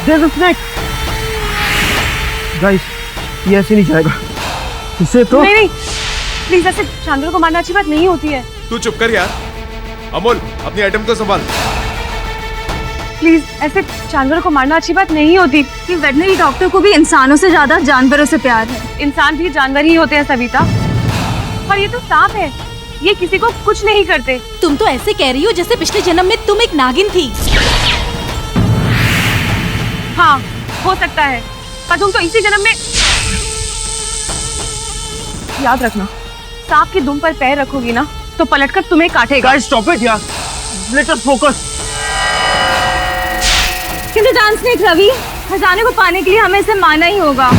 There's a snake. Guys, ये ऐसे नहीं जाएगा। इसे तो नहीं, प्लीज ऐसे जानवरों को मारना अच्छी बात नहीं होती है। तू चुप कर यार। अमोल, अपनी आइटम को संभाल। प्लीज ऐसे जानवरों को मारना अच्छी बात नहीं होती। कि वेटनरी डॉक्टर को भी इंसानों से ज्यादा जानवरों से प्यार है। इंसान भी जानवर ही होते हैं सविता। और ये तो सांप है, ये किसी को कुछ नहीं करते। तुम तो ऐसे कह रही हो जैसे पिछले जन्म में तुम एक नागिन थी। हाँ, हो सकता है, पर तुम तो इसी जन्म में। याद रखना, सांप की दुम पर पैर रखोगी ना तो पलटकर तुम्हें काटेगा। Guys, stop it यार। Let us focus. किंतु डांस स्नेक रवि, खजाने को पाने के लिए हमें इसे मारना ही होगा।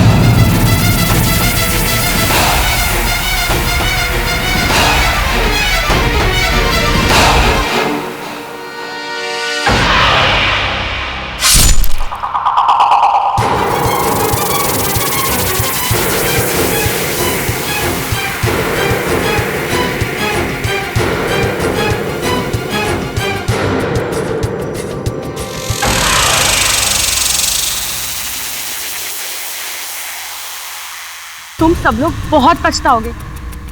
तुम सब लोग बहुत पछताओगे,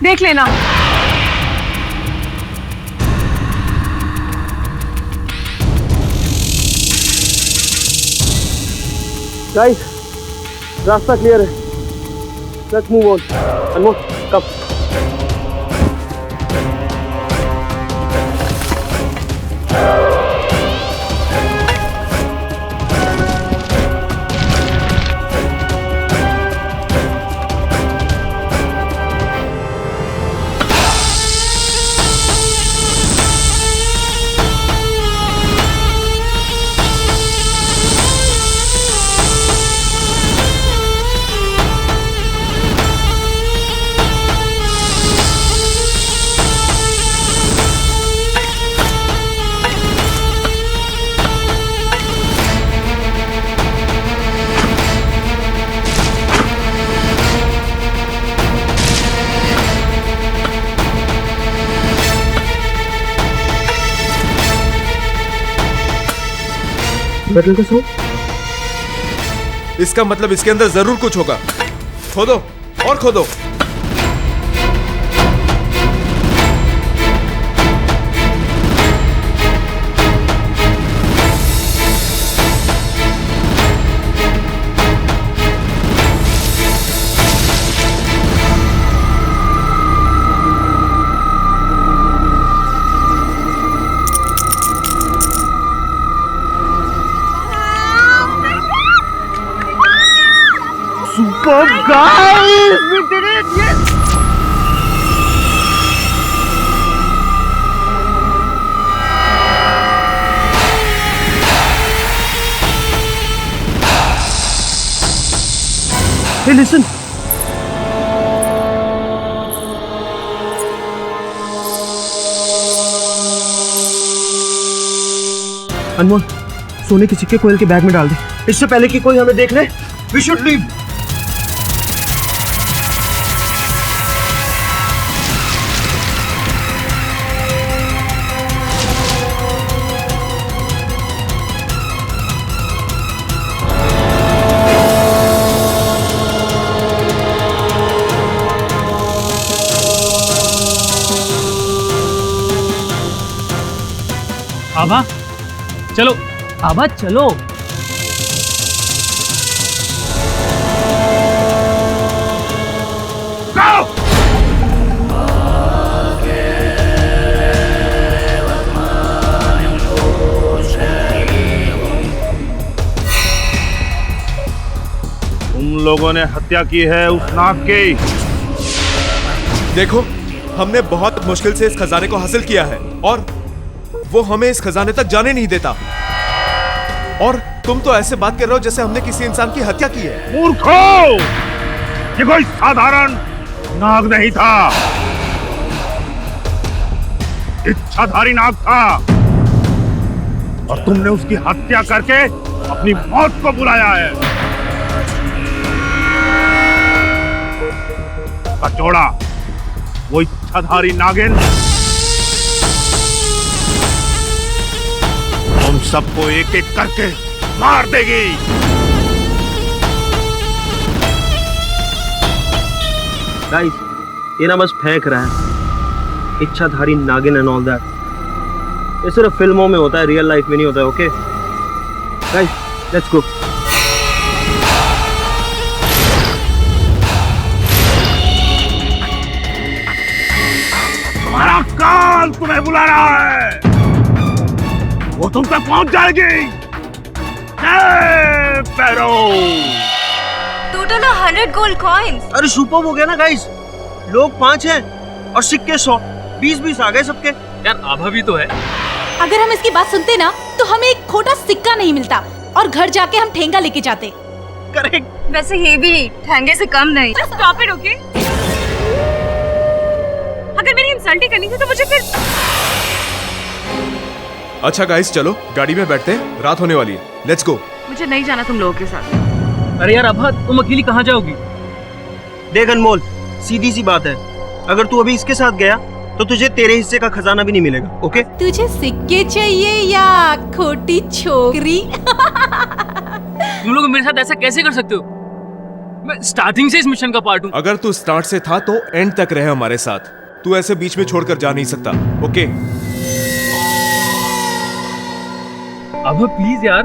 देख लेना। Guys, रास्ता क्लियर है। Let's move on. Anmol, come. Metal का सूप? इसका मतलब इसके अंदर जरूर कुछ होगा। खोदो और खोदो। Superb, guys! We did it! Yes! Hey, listen! अनमोल, सोने के सिक्के कोयल के बैग में डाल दे। इससे पहले कि कोई हमें देख ले, we should leave. आभा चलो, आभा चलो। तुम लोगों ने हत्या की है उस नाग की। देखो, हमने बहुत मुश्किल से इस खजाने को हासिल किया है और वो हमें इस खजाने तक जाने नहीं देता। और तुम तो ऐसे बात कर रहे हो जैसे हमने किसी इंसान की हत्या की है। मूर्खों! ये कोई साधारण नाग नहीं था, इच्छाधारी नाग था और तुमने उसकी हत्या करके अपनी मौत को बुलाया है। कचौड़ा, वो इच्छाधारी नागिन हम सबको एक एक करके मार देगी। गाइस, ये ना बस फेंक रहा है, इच्छाधारी नागिन एंड ऑल दैट। ये सिर्फ फिल्मों में होता है, रियल लाइफ में नहीं होता है। Okay guys, let's go. तुम्हारा काल तुम्हें बुला रहा है, वो तुम तक पहुंच जाएगी। पैरो टोटल 100 गोल्ड कॉइन्स। अरे सुपर हो गया ना गाइस, लोग 5 हैं और सिक्के 100, 20-20 आ गए सबके। यार आभा भी तो है। अगर हम इसकी बात सुनते ना तो हमें एक खोटा सिक्का नहीं मिलता और घर जाके हम ठेंगा लेके जाते। करेक्ट। वैसे ये भी ठहंगे से कम नहीं। Stop it, okay? अगर मेरी इंसल्ट ही करनी थी तो मुझे फिर। अच्छा गाइस, चलो गाड़ी में बैठते हैं, रात होने वाली है। Let's go. मुझे नहीं जाना तुम लोगों के साथ। अरे यार आभा, तुम अकेली कहाँ जाओगी? देख अनमोल, सीधी सी बात है, अगर तू अभी इसके साथ गया तो तुझे तेरे हिस्से का खजाना भी नहीं मिलेगा। ओके? तुझे सिक्के चाहिए या खोटी छोकरी? तुम लोग मेरे साथ ऐसा कैसे कर सकते हो? मैं स्टार्टिंग से इस मिशन का पार्ट हूँ। अगर तू स्टार्ट से था तो एंड तक रहे हमारे साथ। तू ऐसे बीच में छोड़कर जा नहीं सकता। ओके? आभा प्लीज यार।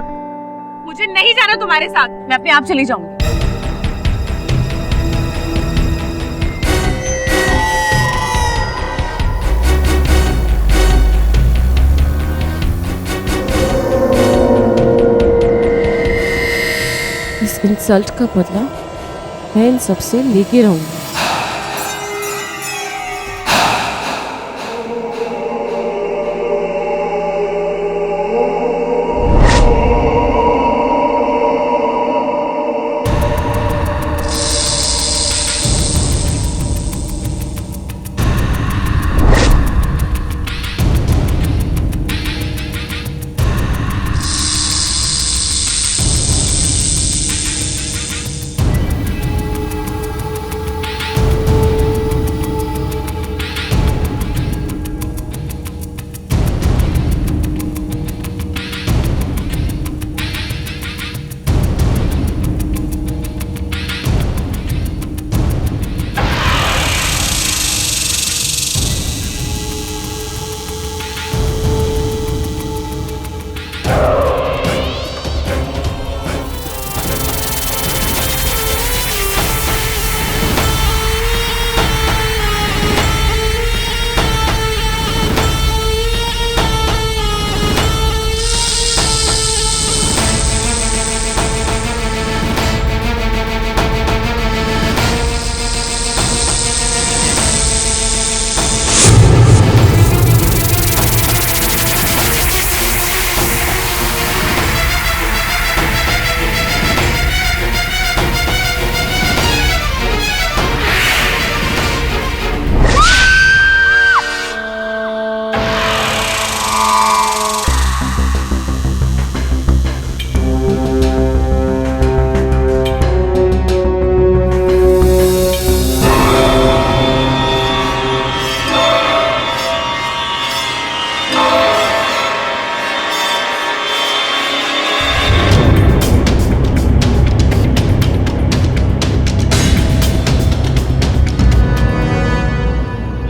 मुझे नहीं जाना तुम्हारे साथ, मैं अपने आप चली जाऊंगी। इस इंसल्ट का बदला मैं इन सबसे लेके रहूंगी।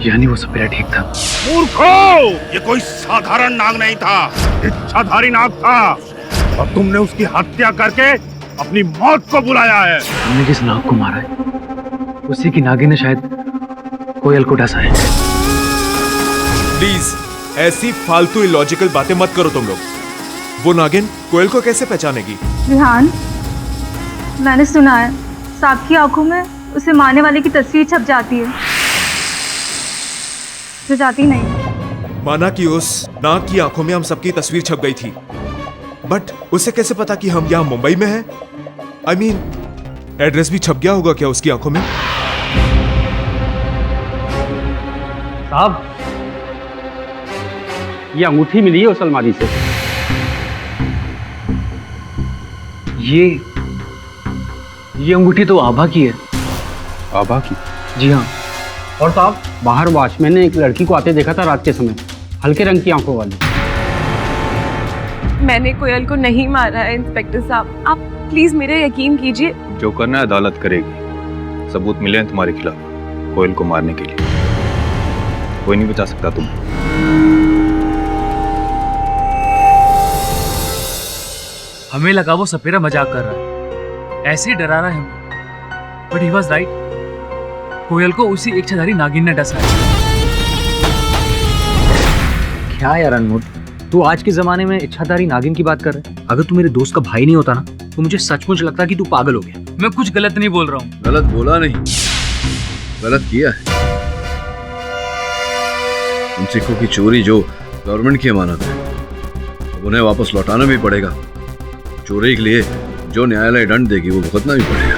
यानी वो सपेरा ठीक था। मूर्खो, ये कोई साधारण नाग नहीं था, इच्छाधारी नाग था, और तुमने उसकी हत्या करके अपनी मौत को बुलाया है। हमने जिस नाग को मारा है उसी की नागिन ने शायद कोयल को डसा है। प्लीज ऐसी फालतू इलॉजिकल बातें मत करो तुम लोग। वो नागिन कोयल को कैसे पहचानेगी? रिहान, मैंने सुना है सांप की आंखों में उसे मारने वाले की तस्वीर छप जाती है, जो जाती नहीं। माना कि उस नाग की आंखों में हम सबकी तस्वीर छप गई थी, बट उसे कैसे पता कि हम यहाँ मुंबई में हैं? I mean, एड्रेस भी छप गया होगा क्या उसकी आंखों में? साहब, ये अंगूठी मिली है उस अलमारी से। ये अंगूठी तो आभा की है। आभा की? जी हाँ। और साहब, बाहर वॉचमैन ने एक लड़की को आते देखा था रात के समय, हल्के रंग की आंखों वाली। मैंने कोयल को नहीं मारा है इंस्पेक्टर साहब, आप प्लीज मेरे यकीन कीजिए। जो करना है अदालत करेगी। सबूत मिले हैं तुम्हारे खिलाफ कोयल को मारने के लिए। कोई नहीं बचा सकता तुम। हमें लगा वो सपेरा मजाक कर रहा है, ऐसे ही डरा रहा है हमें, बट ही वाज राइट। कोयल को उसी इच्छाधारी नागिन ने डसा है। क्या यार अनमोल, तू आज के जमाने में इच्छाधारी नागिन की बात कर रहा है? अगर तू मेरे दोस्त का भाई नहीं होता ना तो मुझे सचमुच लगता कि तू पागल हो गया। मैं कुछ गलत नहीं बोल रहा हूँ। गलत बोला नहीं, गलत किया है। उन सिक्कों की चोरी जो गवर्नमेंट की अमानत है, अब उन्हें वापस लौटाना भी पड़ेगा। चोरी के लिए जो न्यायालय दंड देगी वो भुगतना भी पड़ेगा।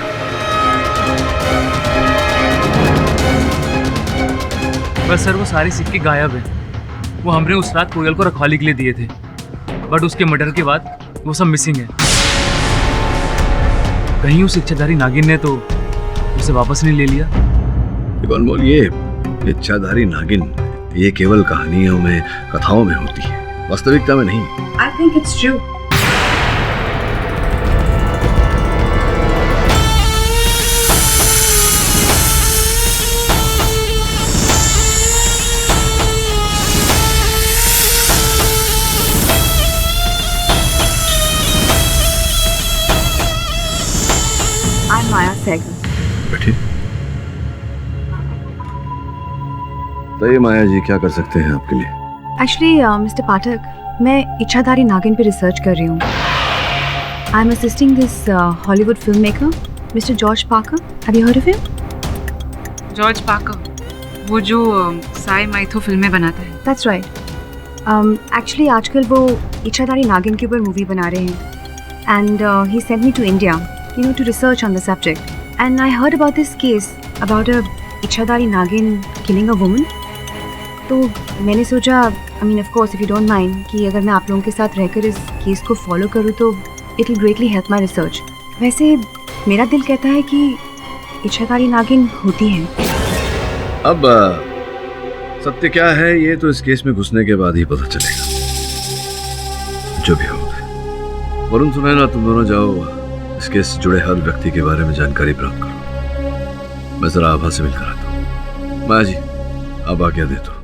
बस सर, वो सारे सिक्के गायब हैं। वो हमने उस रात कोयल को रखवाली के लिए दिए थे, बट उसके मर्डर के बाद वो सब मिसिंग है। कहीं उस इच्छाधारी नागिन ने तो उसे वापस नहीं ले लिया। अनमोल, ये इच्छाधारी नागिन ये केवल कहानियों में, कथाओं में होती है, वास्तविकता में नहीं। I think it's true. Maya Sehgal. बैठिए। तो ये माया जी क्या कर सकते हैं आपके लिए? एक्चुअली मिस्टर पाठक, मैं इच्छाधारी नागिन पे रिसर्च कर रही हूँ। I M assisting this Hollywood film maker mister George Parker. Have you heard of him? George Parker, वो जो साई माइथो फिल्में बनाता है। That's right. एक्चुअली आजकल वो इच्छाधारी नागिन के ऊपर मूवी बना रहे हैं and he sent me to India to research on the subject, and I heard about this case about a इच्छाधारी नागिन killing a woman. तो मैंने सोचा, I mean of course if you don't mind, कि अगर मैं आप लोगों के साथ रहकर इस केस को फॉलो करूँ तो it will greatly help my research. वैसे मेरा दिल कहता है कि इच्छाधारी नागिन होती है। अब सत्य क्या है ये तो इस केस में घुसने के बाद ही पता चलेगा। जो भी हो, वरुण सुनैना, तुम दोनों जाओ इस केस से जुड़े हर व्यक्ति के बारे में जानकारी प्राप्त करो। मैं जरा आभा से मिलकर आता हूँ। माया जी, आप आज्ञा दे दो।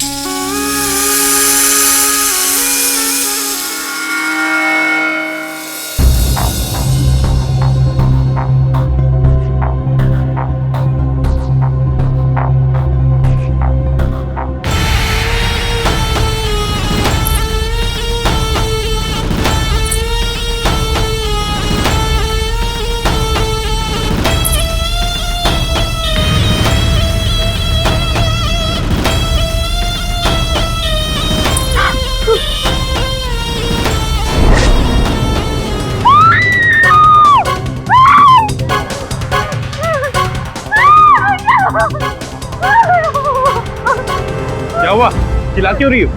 क्या हुआ? चिल्ला क्यों रही हो?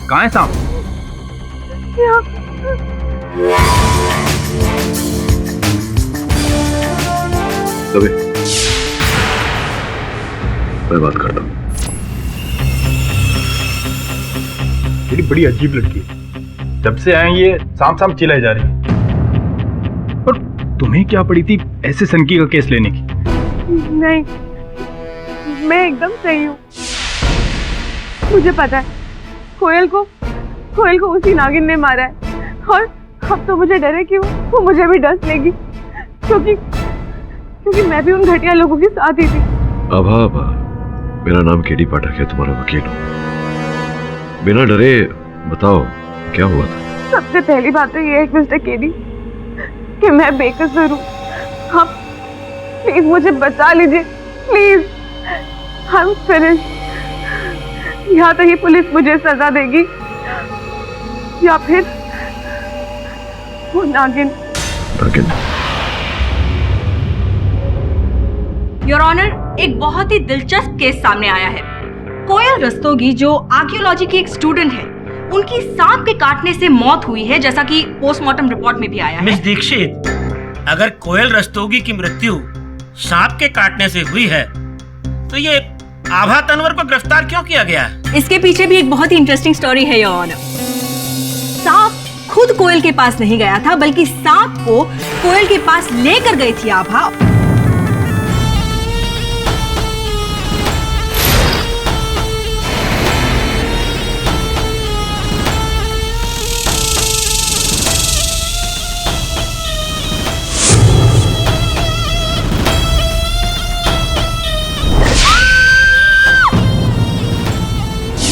कहाँ है सांप? कभी मैं बात करता हूँ। तेरी बड़ी अजीब लड़की है। जब से आए ये सांप सांप चिल्लाई जा रही है। और तुम्हें क्या पड़ी थी ऐसे सनकी का केस लेने की? नहीं, मैं एकदम सही हूँ। मुझे पता है कोयल को उसी नागिन ने मारा है, और अब तो मुझे डर है कि वो मुझे भी डस लेगी, क्योंकि मैं भी उन घटिया लोगों के साथ ही थी। आभा, मेरा नाम केडी पाठक है, तुम्हारा वकील हूँ। बिना डरे बताओ क्या हुआ था? सबसे पहली बात तो ये है मिस्टर केडी कि मैं बेकसूर हूँ। आप प्लीज मुझे बचा लीजिए, प्लीज। I am finished. या तो ये पुलिस मुझे सजा देगी या फिर वो नागिन। योर ऑनर, एक बहुत ही दिलचस्प केस सामने आया है। कोयल रस्तोगी जो आर्कियोलॉजी की एक स्टूडेंट है, उनकी सांप के काटने से मौत हुई है, जैसा कि पोस्टमार्टम रिपोर्ट में भी आया है। मिस दीक्षित, अगर कोयल रस्तोगी की मृत्यु सांप के काटने से हुई है तो ये आभा तनवर को गिरफ्तार क्यों किया गया है? इसके पीछे भी एक बहुत ही इंटरेस्टिंग स्टोरी है योर ऑनर। सांप खुद कोयल के पास नहीं गया था, बल्कि सांप को कोयल के पास लेकर गई थी आभा।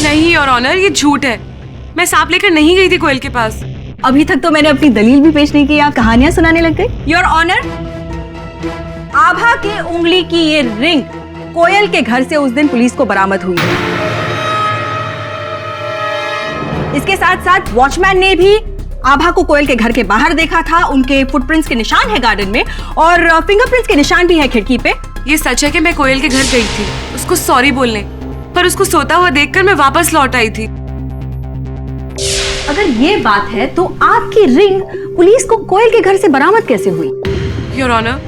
नहीं योर ऑनर, ये झूठ है। मैं सांप लेकर नहीं गई थी कोयल के पास। अभी तक तो मैंने अपनी दलील भी पेश नहीं की, आप कहानियां सुनाने लग गए। योर ऑनर, आभा के उंगली की ये रिंग कोयल के घर से उस दिन पुलिस को बरामद हुई है। इसके साथ साथ वॉचमैन ने भी आभा को कोयल के घर के बाहर देखा था। उनके फुटप्रिंट्स के निशान है गार्डन में और फिंगरप्रिंट्स के निशान भी है खिड़की पे। ये सच है कि मैं कोयल के घर गई थी उसको सॉरी बोलने, पर उसको सोता हुआ देखकर मैं वापस लौट आई थी। अगर ये बात है तो आपकी रिंग पुलिस को कोयल के घर से बरामद कैसे हुई? योर ऑनर,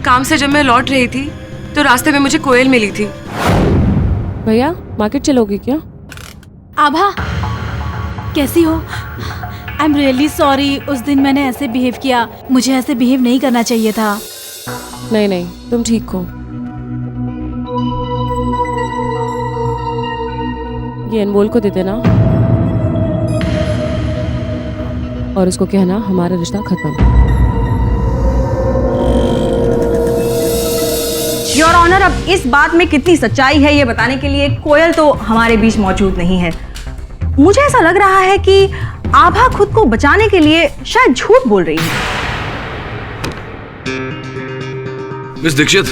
काम से जब मैं लौट रही थी तो रास्ते में मुझे कोयल मिली थी। भैया मार्केट चलोगे क्या? आभा कैसी हो? आई एम रियली सॉरी, उस दिन मैंने ऐसे बिहेव किया। मुझे ऐसे बिहेव नहीं करना चाहिए था। नहीं नहीं, तुम ठीक हो। ये अनमोल को दे देना और उसको कहना हमारा रिश्ता खत्म। योर ऑनर, अब इस बात में कितनी सच्चाई है ये बताने के लिए कोयल तो हमारे बीच मौजूद नहीं है। मुझे ऐसा लग रहा है कि आभा खुद को बचाने के लिए शायद झूठ बोल रही है। मिस दीक्षित,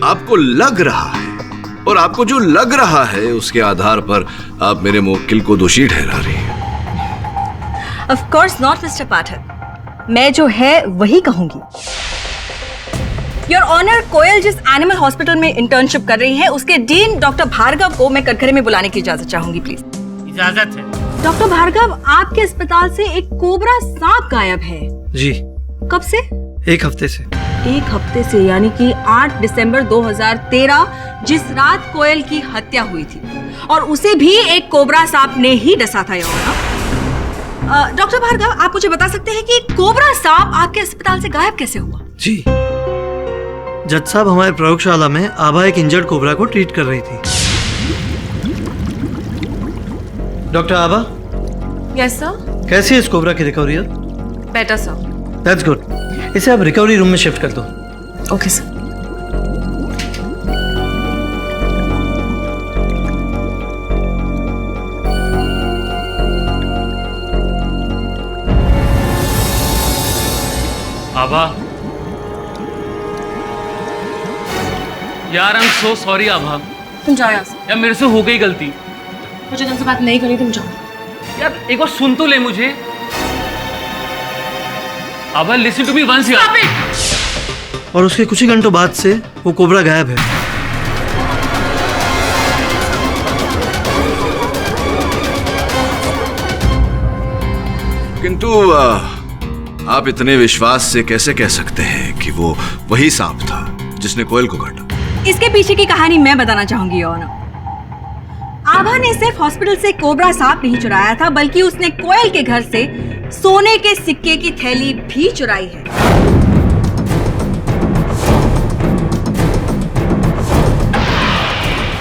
आपको लग रहा है, और आपको जो लग रहा है उसके आधार पर आप मेरे मुवक्किल को दोषी ठहरा रही हैं। Of course not, मिस्टर पाठक। मैं जो है वही कहूंगी। योर ऑनर, कोयल जिस एनिमल हॉस्पिटल में इंटर्नशिप कर रही है उसके डीन डॉक्टर भार्गव को मैं कटघरे में बुलाने की इजाजत चाहूंगी, प्लीज। इजाजत है। डॉक्टर भार्गव, आपके अस्पताल से एक कोबरा सांप गायब है। जी। कब से? एक हफ्ते से। एक हफ्ते से, यानी कि 8 दिसंबर 2013, जिस रात कोयल की हत्या हुई थी, और उसे भी एक कोबरा सांप ने ही डसा था। डॉक्टर भार्गव, आप मुझे बता सकते हैं कि कोबरा सांप आपके अस्पताल से गायब कैसे हुआ? जी, जज साहब, हमारे प्रयोगशाला में आभा एक इंजर्ड कोबरा को ट्रीट कर रही थी। डॉक्टर आभा। Yes sir. कैसी है इस कोबरा की recovery? Better sir. That's good. इसे अब रिकवरी रूम में शिफ्ट कर दो। Okay sir. आभा, यार आई एम सो सॉरी आभा। तुम जाओ यहाँ से। यार मेरे से हो गई गलती। मुझे तुमसे बात नहीं करनी, तुम जाओ। यार एक बार सुन तो ले मुझे। आभा लिसन टू मी वंस यार। और उसके कुछ ही घंटों बाद से वो कोबरा गायब है। किंतु आप इतने विश्वास से कैसे कह सकते हैं कि वो वही सांप था जिसने कोयल को काटा? इसके पीछे की कहानी मैं बताना चाहूंगी। आभा ने सिर्फ हॉस्पिटल से कोबरा सांप नहीं चुराया था, बल्कि उसने कोयल के घर से सोने के सिक्के की थैली भी चुराई है।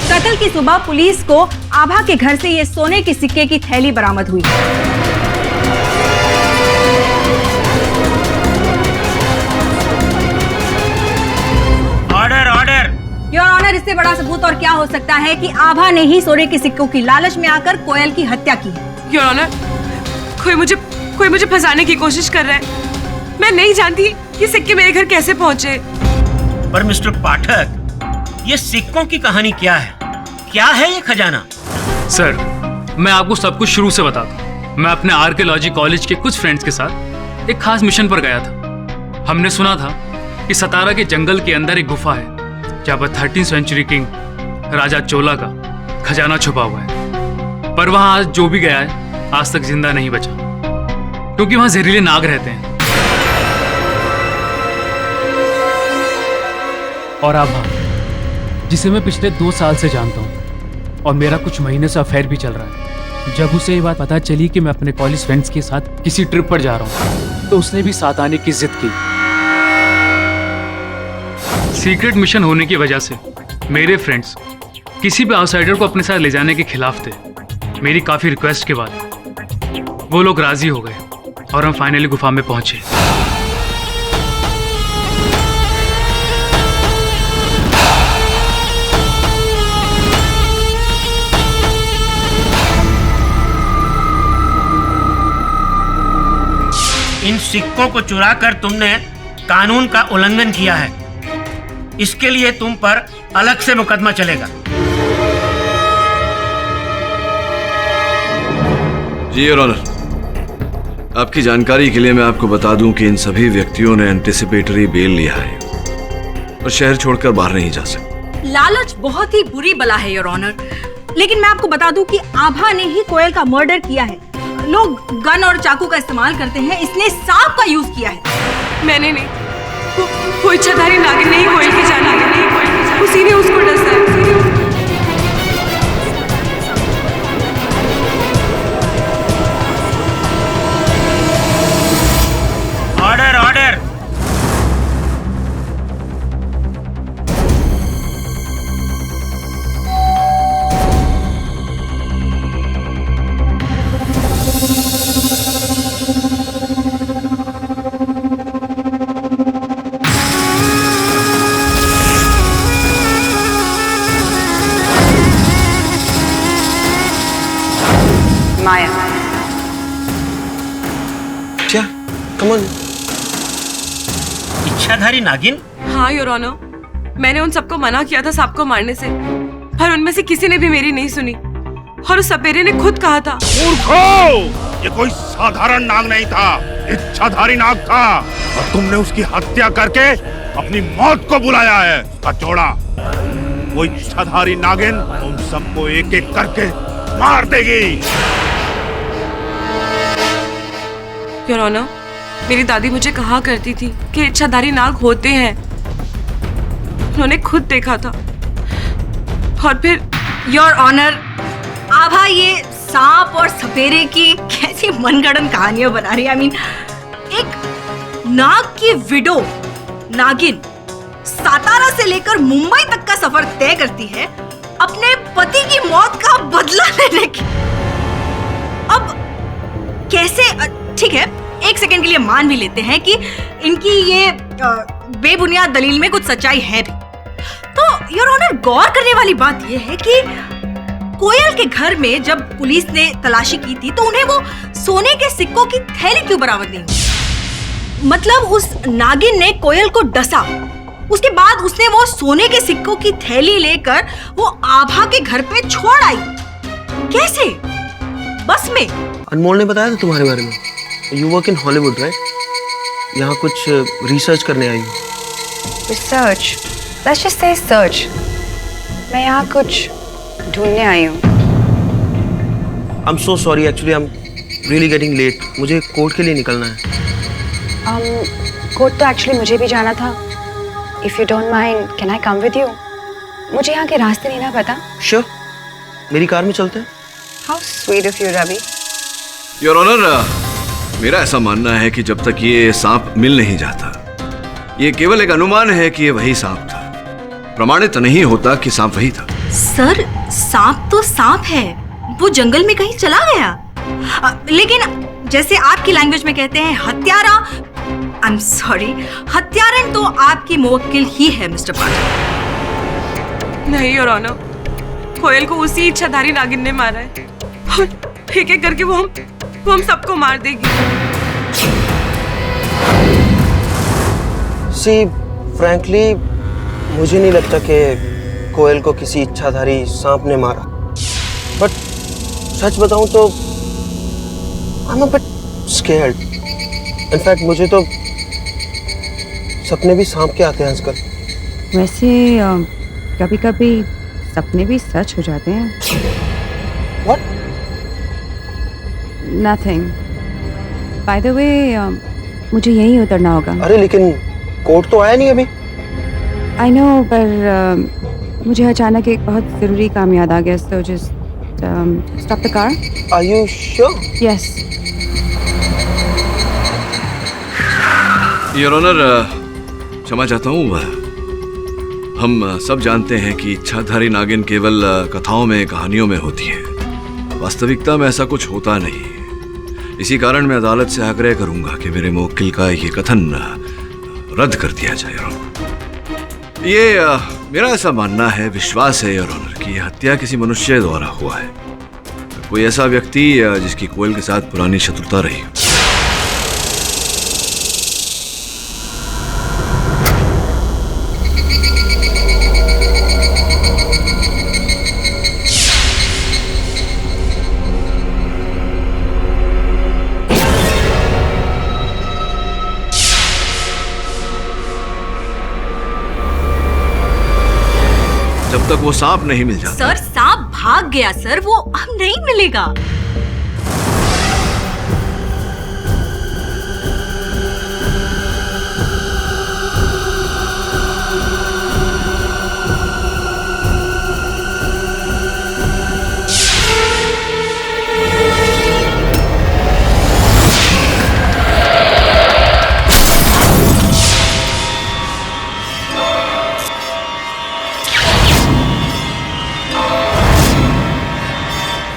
कत्ल की सुबह पुलिस को आभा के घर से ये सोने के सिक्के की थैली बरामद हुई। Order order. योर ऑनर, इससे बड़ा सबूत और क्या हो सकता है कि आभा ने ही सोने के सिक्कों की लालच में आकर कोयल की हत्या की है। योर ऑनर, कोई मुझे फंसाने की कोशिश कर रहा है। मैं नहीं जानती कि सिक्के मेरे घर कैसे पहुंचे। पर मिस्टर पाठक, ये सिक्कों की कहानी क्या है? क्या है ये खजाना? सर, मैं आपको सब कुछ शुरू से बताता हूँ। मैं अपने आर्कियोलॉजी कॉलेज के कुछ फ्रेंड्स के साथ एक खास मिशन पर गया था। हमने सुना था कि सतारा के जंगल के अंदर एक गुफा है जहाँ पर 13th सेंचुरी किंग राजा चोला का खजाना छुपा हुआ है। पर वहाँ आज जो भी गया है आज तक जिंदा नहीं बचा, क्योंकि वहाँ जहरीले नाग रहते हैं। और आभा, जिसे मैं पिछले 2 साल से जानता हूँ और मेरा कुछ महीने से अफेयर भी चल रहा है। जब उसे ये बात पता चली कि मैं अपने कॉलेज फ्रेंड्स के साथ किसी ट्रिप पर जा रहा हूँ तो उसने भी साथ आने की जिद की। सीक्रेट मिशन होने की वजह से मेरे फ्रेंड्स किसी भी आउटसाइडर को अपने साथ ले जाने के खिलाफ थे। मेरी काफ़ी रिक्वेस्ट के बाद वो लोग राजी हो गए और हम फाइनली गुफा में पहुंचे। इन सिक्कों को चुराकर तुमने कानून का उल्लंघन किया है। इसके लिए तुम पर अलग से मुकदमा चलेगा। जी योर ऑनर, आपकी जानकारी के लिए मैं आपको बता दूं कि इन सभी व्यक्तियों ने एंटिसिपेटरी बेल लिया है और शहर छोड़कर बाहर नहीं जा सकते। लालच बहुत ही बुरी बला है योर ऑनर, लेकिन मैं आपको बता दूं कि आभा ने ही कोयल का मर्डर किया है। लोग गन और चाकू का इस्तेमाल करते हैं, इसने सांप का यूज किया है। मैंने नहीं, वो इच्छाधारी नागिन नहीं कोयल की जान आई, उसी ने उसको डसा। Order order. माया, क्या? Come on. इच्छाधारी नागिन? हाँ योर ऑनर, मैंने उन सबको मना किया था सांप को मारने से, पर उनमें से किसी ने भी मेरी नहीं सुनी और उस सपेरे ने खुद कहा था। मूर्खो! ये कोई साधारण नाग नहीं था, इच्छाधारी नाग था और तुमने उसकी हत्या करके अपनी मौत को बुलाया है। उसका जोड़ा, वो इच्छाधारी नागिन तुम सबको एक एक करके मार देगी। योर ऑनर, मेरी दादी मुझे कहा करती थी कि इच्छाधारी नाग होते हैं। उन्होंने खुद देखा था और फिर। योर ऑनर, आभा ये सांप और सपेरे की कैसी मनगढ़ंत कहानियां बना रही है। I mean, एक नाग की विडो नागिन सातारा से लेकर मुंबई तक का सफर तय करती है अपने पति की मौत का बदला लेने की। अब कैसे? ठीक है, एक सेकंड के लिए मान भी लेते हैं कि इनकी ये बेबुनियाद दलील में कुछ सच्चाई है भी, तो योर ऑनर गौर करने वाली बात यह है कि कोयल के घर में जब पुलिस ने तलाशी की थी तो उन्हें वो सोने के सिक्कों की थैली क्यों बरामद नहीं हुई? मतलब उस नागिन ने कोयल को डसा, उसके बाद उसने वो सोने के सिक्कों की थैली लेकर वो आभा के घर पे छोड़ आई। कैसे? बस में? अनमोल ने बताया था तुम्हारे बारे में। You work in Hollywood right? यहाँ कुछ रिसर्च करने आई हूँ। Research? Let's just say search. मैं यहाँ कुछ ढूंढने आई हूँ। I am so sorry, actually I am really getting late. मुझे कोर्ट के लिए निकलना है। कोर्ट तो एक्चुअली मुझे भी जाना था। If you don't mind, can I come with you? मुझे यहाँ के रास्ते नहीं ना पता। श्योर, मेरी कार में चलते हैं। How sweet of you Ravi. Your honour, मेरा ऐसा मानना है कि जब तक ये सांप मिल नहीं जाता, ये केवल एक अनुमान है कि ये वही सांप था। प्रमाणित नहीं होता कि सांप वही था। सर, सांप तो सांप है, वो जंगल में कहीं चला गया। लेकिन जैसे आपकी लैंग्वेज में कहते हैं हत्यारा, आई एम सॉरी, हत्यारन तो आपकी मुवक्किल ही है मिस्टर पाठक। नहीं योर ऑनर, कोयल को उसी इच्छाधारी नागिन ने मारा है और एक एक करके वो हम सबको मार देगी। सी फ्रैंकली मुझे नहीं लगता कि कोयल को किसी इच्छाधारी सांप ने मारा, बट सच बताऊं तो I am a bit scared. In fact मुझे तो सपने भी सांप के आते हैं आजकल। वैसे कभी कभी सपने भी सच हो जाते हैं। What? Nothing. By the way, मुझे यहीं उतरना होगा। अरे लेकिन कोर्ट तो आया नहीं अभी। I know, पर मुझे अचानक एक बहुत ज़रूरी काम याद आ गया, so just stop the car. Are you sure? Yes. Your honour, क्षमा चाहता हूँ। हम सब जानते हैं कि इच्छाधारी नागिन केवल कथाओं में, कहानियों में होती है। वास्तविकता में ऐसा कुछ होता नहीं। इसी कारण मैं अदालत से आग्रह करूंगा कि मेरे मुवक्किल का ये कथन रद्द कर दिया जाए। ये मेरा ऐसा मानना है, विश्वास है योर ऑनर, कि यह हत्या किसी मनुष्य द्वारा हुआ है। कोई ऐसा व्यक्ति जिसकी कोयल के साथ पुरानी शत्रुता रही हो। जब तक वो सांप नहीं मिल जाता। सर, सांप भाग गया सर, वो अब नहीं मिलेगा।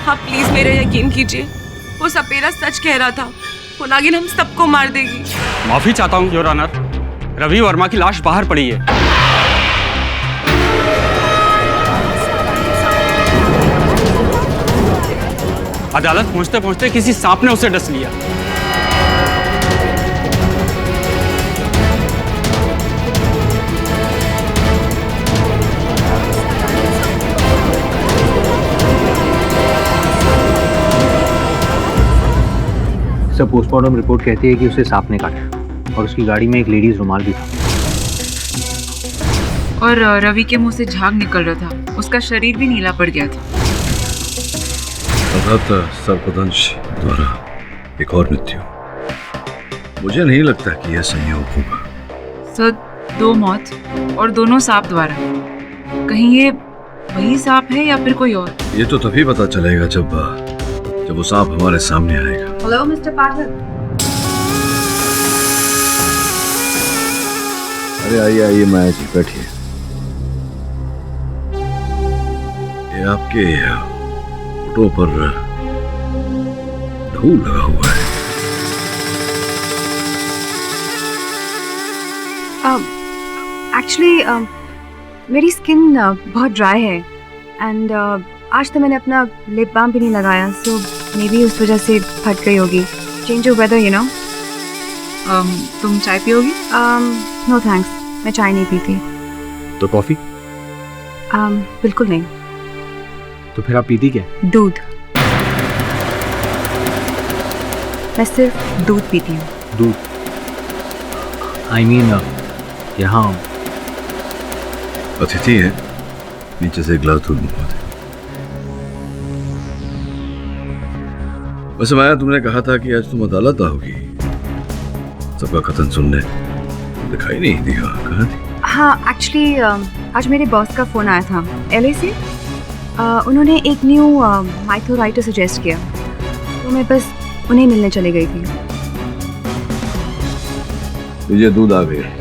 आप प्लीज मेरा यकीन कीजिए, वो सपेरा सच कह रहा था। वो नागिन हम सबको मार देगी। माफी चाहता हूँ योर ऑनर, रवि वर्मा की लाश बाहर पड़ी है। अदालत पहुंचते पहुंचते किसी सांप ने उसे डस लिया। सब पोस्टमार्टम रिपोर्ट कहती है कि उसे सांप ने काटा और उसकी गाड़ी में एक लेडीज रुमाल भी था। और रवि के मुंह से झाग निकल रहा था, उसका शरीर भी नीला पड़ गया था। सर्पदंश द्वारा एक और मृत्यु। मुझे नहीं लगता कि यह संयोग होगा। सर, 2 मौत और दोनों सांप द्वारा। कहीं ये वही सांप है या फिर कोई और? ये तो तभी पता चलेगा जब वो सांप हमारे सामने आएगा। हेलो मिस्टर पाठक। अरे आइए आइए माया जी, बैठिए। ये आपके फोटो पर धूल लगा हुआ है। एक्चुअली मेरी स्किन बहुत ड्राई है एंड आज तो मैंने अपना लिप बाम भी नहीं लगाया, सो मे बी उस वजह से फट गई होगी। Change of weather, you know. तुम चाय पियोगी? नो थैंक्स, मैं चाय नहीं पीती। तो कॉफी? बिल्कुल नहीं। तो फिर आप पीती क्या? दूध। मैं सिर्फ दूध पीती हूँ। दूध? आई मीन यहाँ अतिथि है, नीचे से एक गिलास दूध मंगवा दे। वैसे माया, तुमने कहा था कि आज तुम अदालत आओगी। सबका कथन सुनने दिखाई नहीं दिया, कहाँ थी? हाँ, एक्चुअली आज मेरे बॉस का फ़ोन आया था LA से। उन्होंने एक न्यू माइथो राइटर सजेस्ट किया, तो मैं बस उन्हें मिलने चली गई थी। मुझे दूध आ गया।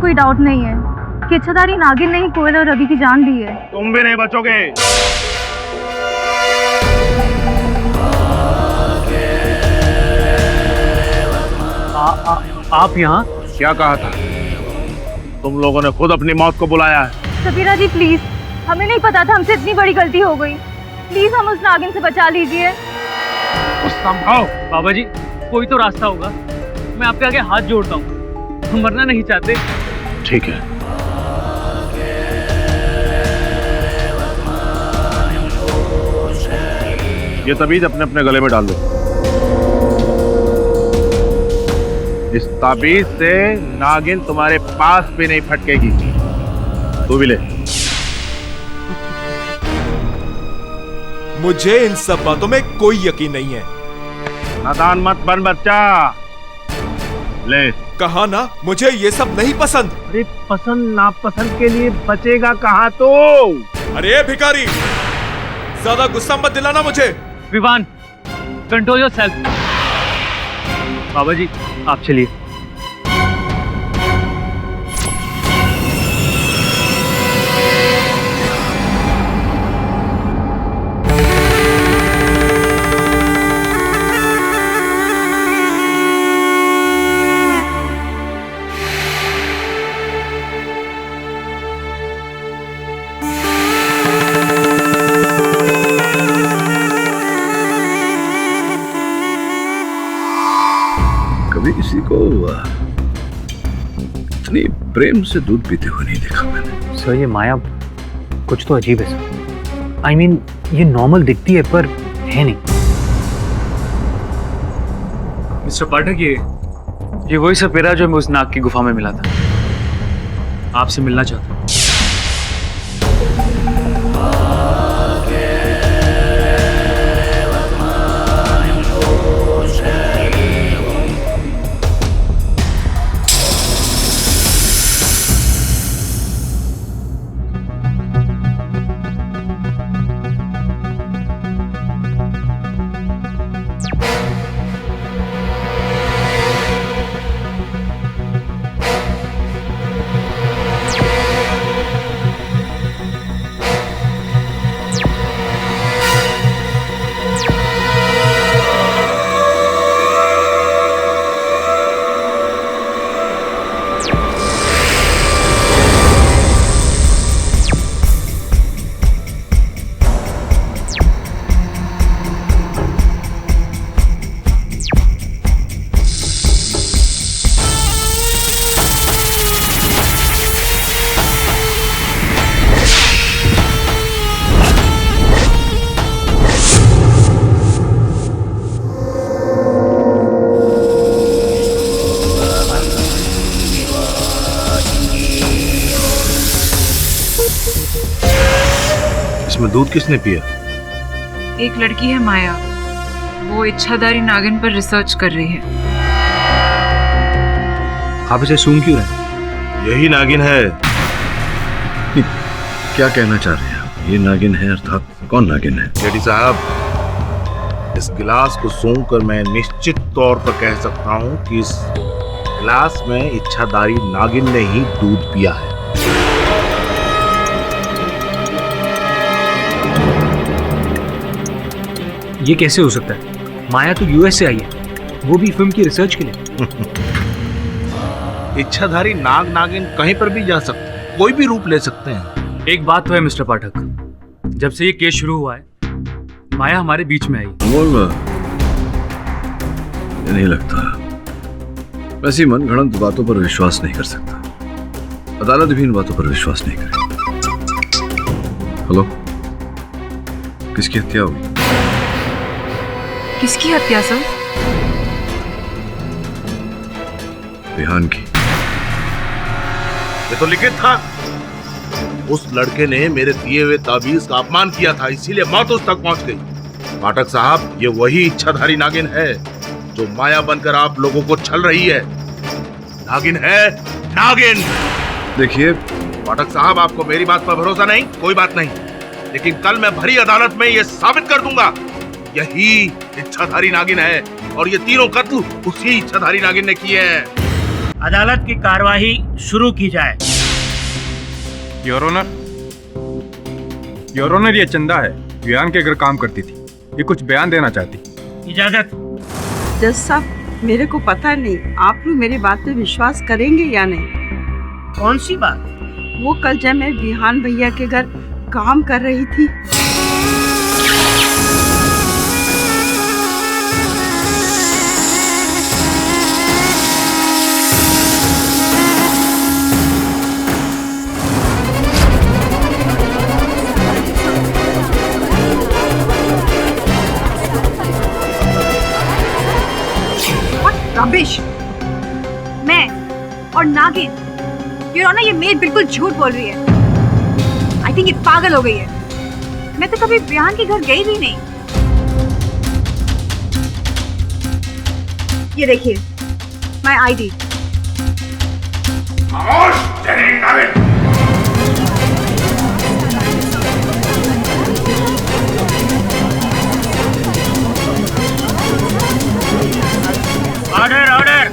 कोई डाउट नहीं है कि इच्छाधारी नागिन ने ही कोयल और रवि की जान दी है। तुम भी नहीं बचोगे। आप यहाँ? क्या कहा था? तुम लोगों ने खुद अपनी मौत को बुलाया है। सफीरा जी प्लीज, हमें नहीं पता था, हमसे इतनी बड़ी गलती हो गई। प्लीज हम उस नागिन से बचा लीजिए। संभव बाबा जी, कोई तो रास्ता होगा। मैं आपके आगे हाथ जोड़ता हूँ, हम मरना नहीं चाहते। ठीक है, ये ताबीज अपने अपने गले में डाल लो। इस ताबीज से नागिन तुम्हारे पास भी नहीं फटकेगी। तू भी ले। मुझे इन सब बातों में कोई यकीन नहीं है। नादान मत बन बच्चा। ले। कहा ना मुझे ये सब नहीं पसंद। अरे पसंद नापसंद के लिए बचेगा कहाँ तो। अरे भिखारी, ज्यादा गुस्सा मत दिलाना मुझे। Vivaan, control yourself. बाबा जी आप चलिए। कभी किसी को इतनी प्रेम से दूध पीते हुए नहीं देखा मैंने। सर ये माया कुछ तो अजीब है सर। I mean, ये नॉर्मल दिखती है पर है नहीं। मिस्टर पाठक, ये वही सपेरा जो मैं उस नाग की गुफा में मिला था। आपसे मिलना चाहता हूँ। इसमें दूध किसने पिया? एक लड़की है माया, वो इच्छाधारी नागिन पर रिसर्च कर रही है। आप इसे सूंघ क्यों रहे? यही नागिन है। क्या कहना चाह रहे हैं? ये नागिन है अर्थात कौन नागिन है? जेडी साहब, इस गिलास को सूंघ कर मैं निश्चित तौर पर कह सकता हूँ कि इस गिलास में इच्छाधारी नागिन ने ही दूध पिया है। ये कैसे हो सकता है? माया तो यूएस से आई है, वो भी फिल्म की रिसर्च के लिए। इच्छाधारी नाग नागिन कहीं पर भी जा सकते हैं, कोई भी रूप ले सकते हैं। एक बात तो है मिस्टर पाठक, जब से ये केस शुरू हुआ है माया हमारे बीच में आई। बोल, ये नहीं लगता। वैसी मन गढ़ंत बातों पर विश्वास नहीं कर सकता। अदालत भी इन बातों पर विश्वास नहीं करेगी। हेलो, किसकी हत्या हुई? किसकी हत्या सर? विहान की। ये तो लिखित था। उस लड़के ने मेरे दिए हुए ताबीज का अपमान किया था, इसीलिए मौत उस तक पहुंच गई। पाठक साहब, ये वही इच्छाधारी नागिन है जो माया बनकर आप लोगों को छल रही है। नागिन है, नागिन। देखिए पाठक साहब, आपको मेरी बात पर भरोसा नहीं, कोई बात नहीं, लेकिन कल मैं भरी अदालत में ये साबित कर दूंगा यही इच्छाधारी नागिन है और ये तीनों कत्ल उसी इच्छाधारी नागिन ने किए हैं। अदालत की कार्यवाही शुरू की जाए। योर ऑनर, ये चंदा है, विहान के घर काम करती थी। ये कुछ बयान देना चाहती। इजाजत। जज साहब, मेरे को पता नहीं आप लोग मेरी बात पे विश्वास करेंगे या नहीं। कौन सी बात? वो कल जब मैं विहान भैया के घर काम कर रही थी, रबिश। मैं और नागिन, योर ऑनर, ये मेड बिल्कुल झूठ बोल रही है। आई थिंक ये पागल हो गई है। मैं तो कभी विहान के घर गई भी नहीं। ये देखिए, my ID. Order order,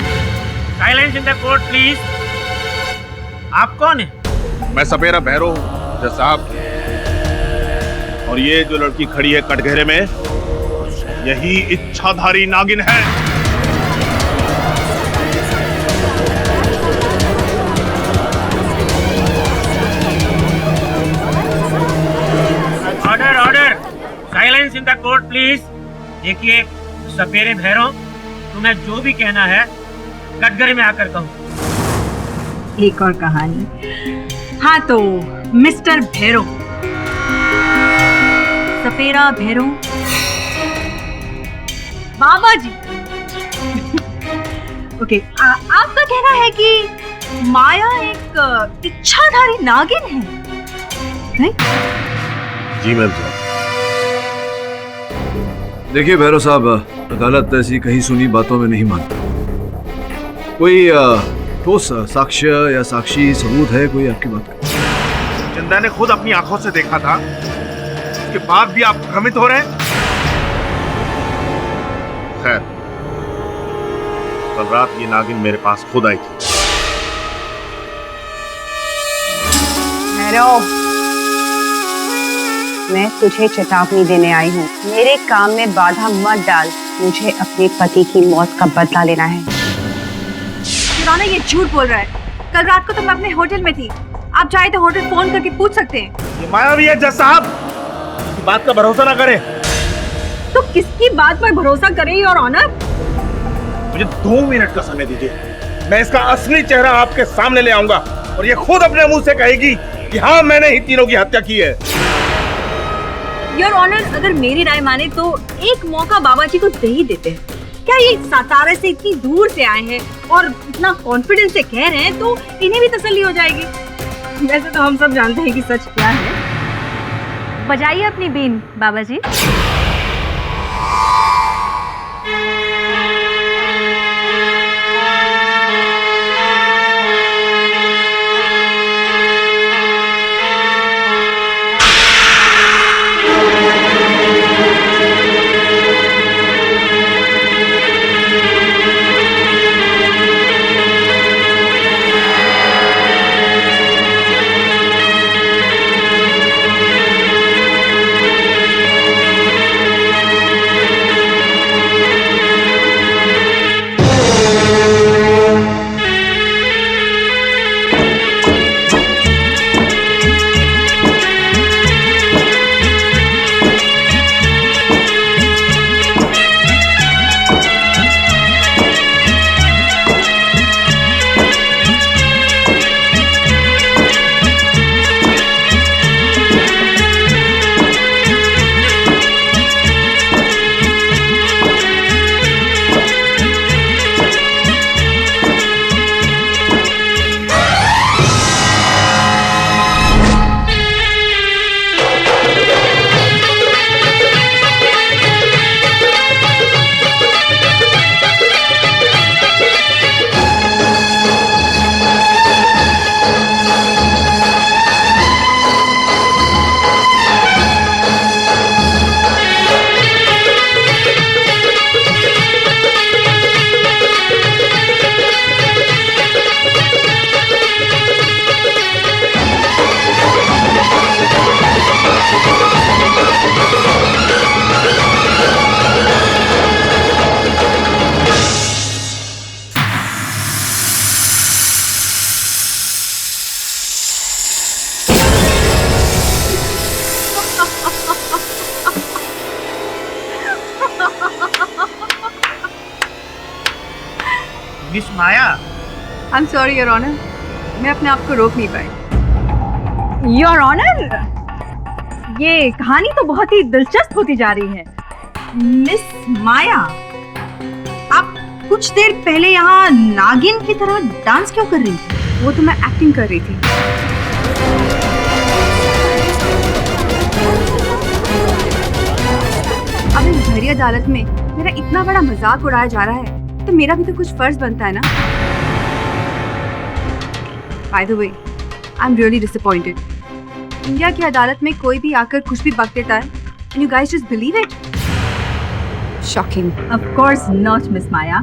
silence in the court please. आप कौन है? मैं सपेरा भैरव हूँ जज साहब, और ये जो लड़की खड़ी है कटघरे में, यही इच्छाधारी नागिन है। Order order, silence in the court please. देखिए सपेरे भैरव, तुम्हें जो भी कहना है कटघरे में आकर कहो। एक और कहानी। हाँ तो मिस्टर भैरव, सपेरा भैरव, बाबा जी। ओके, आपका कहना है कि माया एक इच्छाधारी नागिन है, राइट? जी मैम साहब। देखिए भैरव साहब, अदालत ऐसी कहीं सुनी बातों में नहीं मानती। कोई ठोस साक्ष्य या साक्षी सबूत है कोई आपकी बात का? चंदा ने खुद अपनी आंखों से देखा था, उसके बाद भी आप भ्रमित हो रहे हैं। खैर, कल रात ये नागिन मेरे पास खुद आई थी। भैरव, मैं तुझे चेतावनी देने आई हूँ। मेरे काम में बाधा मत डाल। मुझे अपने पति की मौत का बदला लेना है। योर, ये झूठ बोल रहा है। कल रात को तो मैं अपने होटल में थी। आप चाहे तो होटल फोन करके पूछ सकते हैं। ये मायावी है जज साहब, इसकी बात का भरोसा ना करें। तो किसकी बात पर भरोसा करें योर ऑनर? मुझे 2 मिनट का समय दीजिए, मैं इसका असली चेहरा आपके सामने ले आऊंगा और ये खुद अपने मुंह से कहेगी कि हाँ, मैंने ही तीनों की हत्या की है। योर ऑनर, अगर मेरी राय माने तो एक मौका बाबा जी को दे ही देते हैं। क्या ये सातारा से इतनी दूर से आए हैं और इतना कॉन्फिडेंस से कह रहे हैं, तो इन्हें भी तसल्ली हो जाएगी। वैसे तो हम सब जानते हैं कि सच क्या है। बजाइए अपनी बीन बाबा जी। Miss Maya. I am sorry your honour, मैं अपने आप को रोक नहीं पाई। योर ऑनर, ये कहानी तो बहुत ही दिलचस्प होती जा रही है। मिस माया, आप कुछ देर पहले यहाँ नागिन की तरह डांस क्यों कर रही थी? वो तो मैं एक्टिंग कर रही थी। अब इस भरी अदालत में मेरा इतना बड़ा मजाक उड़ाया जा रहा है तो मेरा भी तो कुछ फर्ज बनता है ना। By the way, I'm really disappointed. India की अदालत में कोई भी आकर कुछ भी बक देता है and you guys just believe it? Shocking. Of course not, miss Maya.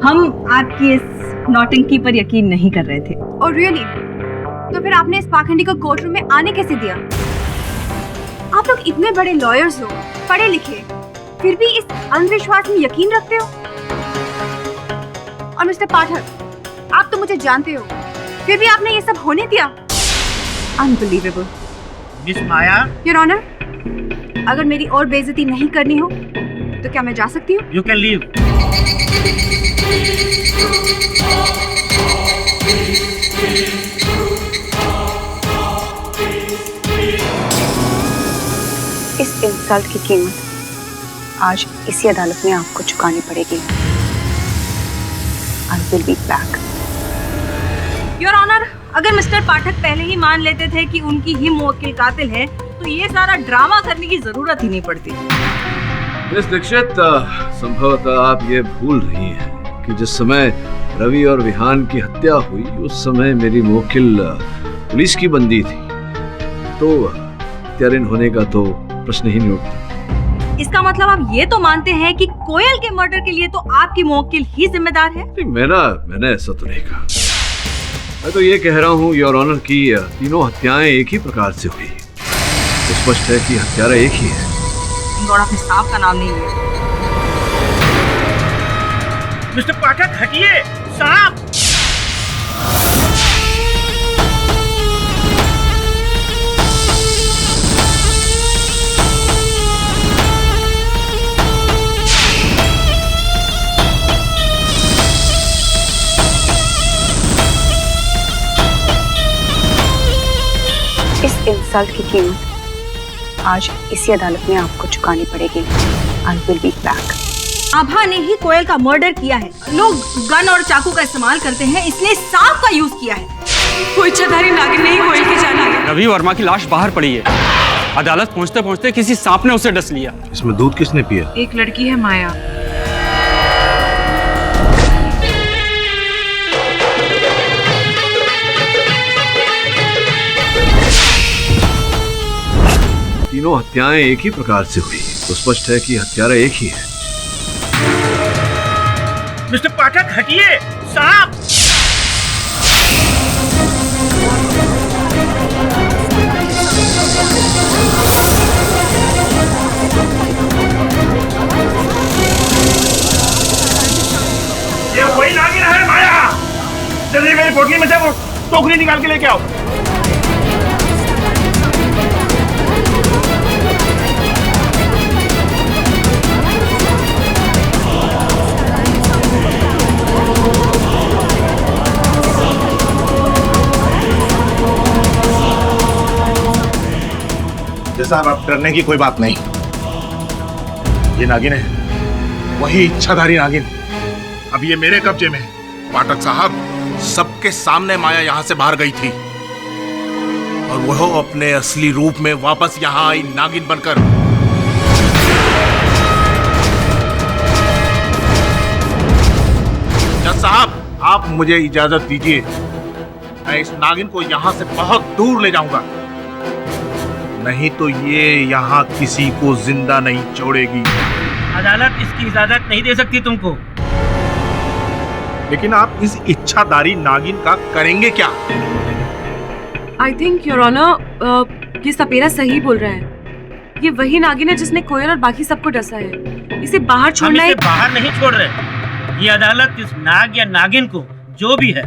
हम आपकी इस नौटंकी पर यकीन नहीं कर रहे थे। Oh really? तो फिर आपने इस पाखंडी को कोर्ट रूम में आने कैसे दिया? आप लोग इतने बड़े लॉयर्स हो, पढ़े लिखे, फिर भी इस अंधविश्वास में यकीन रखते हो? और मिस्टर पाठक, आप तो मुझे जानते हो, फिर भी आपने ये सब होने दिया? Unbelievable. Miss Maya, your honour, अगर मेरी और बेइज्जती नहीं करनी हो तो क्या मैं जा सकती हूँ? You can leave. इस इंसल्ट की कीमत आज इसी अदालत में आपको चुकानी पड़ेगी। I will be back. Your honour, अगर मिस्टर पाठक पहले ही मान लेते थे कि उनकी ही मुवक्किल कातिल है तो ये सारा ड्रामा करने की जरूरत ही नहीं पड़ती। मिस दीक्षित, संभवतः आप ये भूल रही हैं कि जिस समय रवि और विहान की हत्या हुई उस समय मेरी मुवक्किल पुलिस की बंदी थी, तो हत्यारिन होने का तो प्रश्न ही नहीं उठता। इसका मतलब आप ये तो मानते हैं कि कोयल के मर्डर के लिए तो आपकी मुवक्किल ही जिम्मेदार है? नहीं, मैंने ऐसा तो नहीं कहा। मैं तो ये कह रहा हूँ योर ऑनर की तीनों हत्याएं एक ही प्रकार से हुई। तो स्पष्ट है कि हत्यारा एक ही है। और आपने सांप का नाम नहीं लिया। मिस्टर पाठक, हटिए। सांप! इस इंसल्ट की कीमत आज इसी अदालत में आपको चुकानी पड़ेगी। I will be back. आभा ने ही कोयल का मर्डर किया है। लोग गन और चाकू का इस्तेमाल करते हैं, इसने सांप का यूज किया है। कोई इच्छाधारी नागिन नहीं कोयल की जान है। रवि वर्मा की लाश बाहर पड़ी है। अदालत पहुंचते पहुंचते किसी सांप ने उसे डस लिया। इसमें दूध किसने पिया? एक लड़की है माया। तीनों हत्याएं एक ही प्रकार से हुई। तो स्पष्ट है कि हत्यारा एक ही है। मिस्टर पाठक, हटिए। सांप! ये वही नागिन है माया। जल्दी मेरी पोटली में से वो टोकरी निकाल के लेके आओ। साहब, अब डरने की कोई बात नहीं। ये नागिन है, वही इच्छाधारी नागिन। अब ये मेरे कब्जे में। पाठक साहब, सबके सामने माया यहाँ से बाहर गई थी और वह अपने असली रूप में वापस यहाँ आई नागिन बनकर। जज साहब, आप मुझे इजाजत दीजिए, मैं इस नागिन को यहाँ से बहुत दूर ले जाऊंगा, नहीं तो ये यहाँ किसी को जिंदा नहीं छोड़ेगी। अदालत इसकी इजाजत नहीं दे सकती तुमको। लेकिन आप इस इच्छाधारी नागिन का करेंगे क्या? आई थिंक योर ऑनर, ये सपेरा सही बोल रहा है। ये वही नागिन है जिसने कोयल और बाकी सबको डसा है। इसे बाहर छोड़ना हम इसे बाहर नहीं छोड़ रहे। ये अदालत इस नाग या नागिन को जो भी है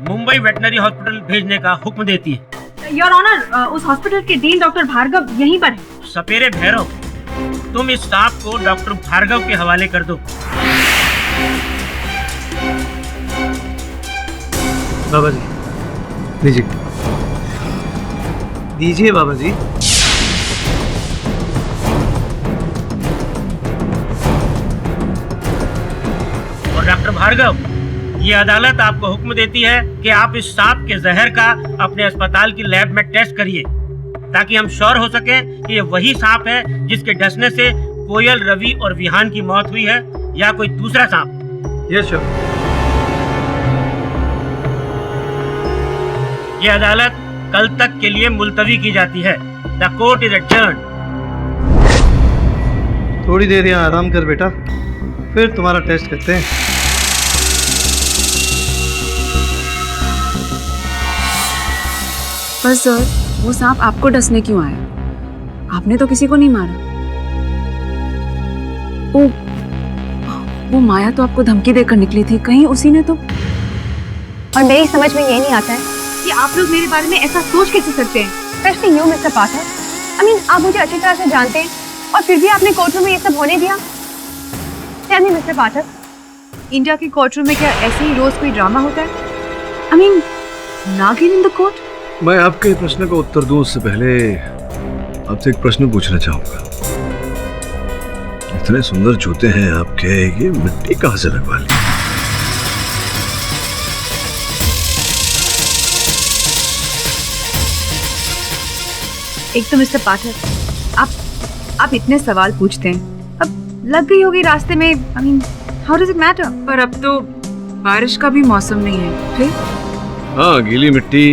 मुंबई वेटनरी हॉस्पिटल भेजने का हुक्म देती है। योर ऑनर, उस हॉस्पिटल के डीन डॉक्टर भार्गव यहीं पर है। सपेरे भैरव, तुम इस सांप को डॉक्टर भार्गव के हवाले कर दो। बाबा जी दीजिए। दीजिए बाबा जी। और डॉक्टर भार्गव, ये अदालत आपको हुक्म देती है कि आप इस सांप के जहर का अपने अस्पताल की लैब में टेस्ट करिए, ताकि हम श्योर हो सके कि ये वही सांप है जिसके डसने से कोयल, रवि और विहान की मौत हुई है, या कोई दूसरा सांप। Yes sir. ये अदालत कल तक के लिए मुलतवी की जाती है। The court is adjourned. थोड़ी देर यहाँ आराम कर बेटा, फिर तुम्हारा टेस्ट करते हैं। पर सर, वो सांप आपको डसने क्यों आया? आपने तो किसी को नहीं मारा। वो माया तो आपको धमकी देकर निकली थी, कहीं उसी ने तो। और मेरी समझ में ये नहीं आता है कि आप लोग मेरे बारे में ऐसा सोच कैसे सकते हैं। Specially you mister Pathak. I mean, आप मुझे अच्छी तरह से जानते हैं और फिर भी आपने कोर्ट रूम में ये सब होने दिया। टेल मी मिस्टर पाठक, इंडिया के कोर्ट रूम में क्या ऐसे ही रोज कोई ड्रामा होता है? आई मीन, नागिन इन द कोर्ट? मैं आपके प्रश्न का उत्तर दूं उससे पहले आपसे एक प्रश्न पूछना चाहूंगा। इतने सुंदर जूते हैं आपके, ये मिट्टी कहाँ से लगवा ली? एक तो मिस्टर पाठक, आप इतने सवाल पूछते हैं, अब लग गई होगी रास्ते में। I mean, how does it matter? पर अब तो बारिश का भी मौसम नहीं है। फिर हाँ, गीली मिट्टी,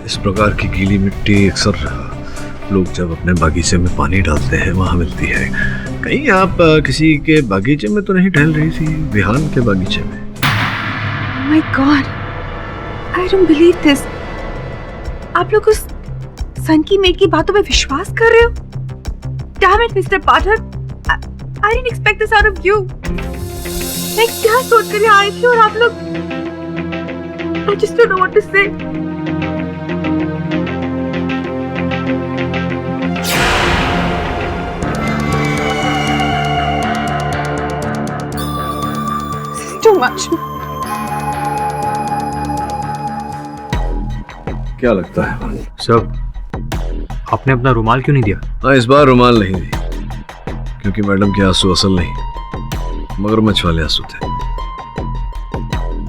इस प्रकार की गीली मिट्टी अक्सर लोग जब अपने बागीचे में पानी डालते हैं वहाँ मिलती है। कहीं आप किसी के बागीचे में तो नहीं टहल रही थी? विहान के बागीचे में? My God, I don't believe this. आप लोग उस सन की मेड की बातों पे विश्वास कर रहे हो? Damn it mister Pathak, I didn't expect this out of you. मैं क्या सोच कर आई थी और आप लोग, I just don't know what to say. Too much. क्या लगता है सब? आपने अपना रुमाल क्यों नहीं दिया? हाँ, इस बार रुमाल नहीं दी क्योंकि मैडम के आंसू असल नहीं, मगरमच्छ वाले आंसू थे।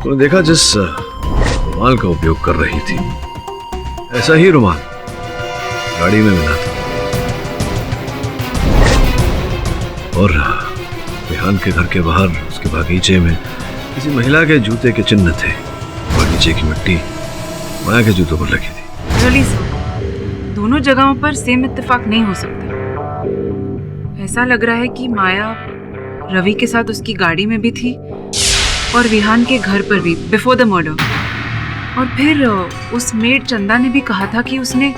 तूने देखा जिस रुमाल का उपयोग कर रही थी, ऐसा ही रुमाल गाड़ी में मिला था और विहान के घर के बाहर उसके बागीचे में किसी महिला के जूते के चिन्ह थे। बागीचे की मिट्टी माया के जूतों पर लगी थी। रियली सर, दोनों जगहों पर सेम इत्तेफाक नहीं हो सकता। ऐसा लग रहा है कि माया रवि के साथ उसकी गाड़ी में भी थी और विहान के घर पर भी बिफोर द मर्डर। और फिर उस मेड चंदा ने भी कहा था कि उसने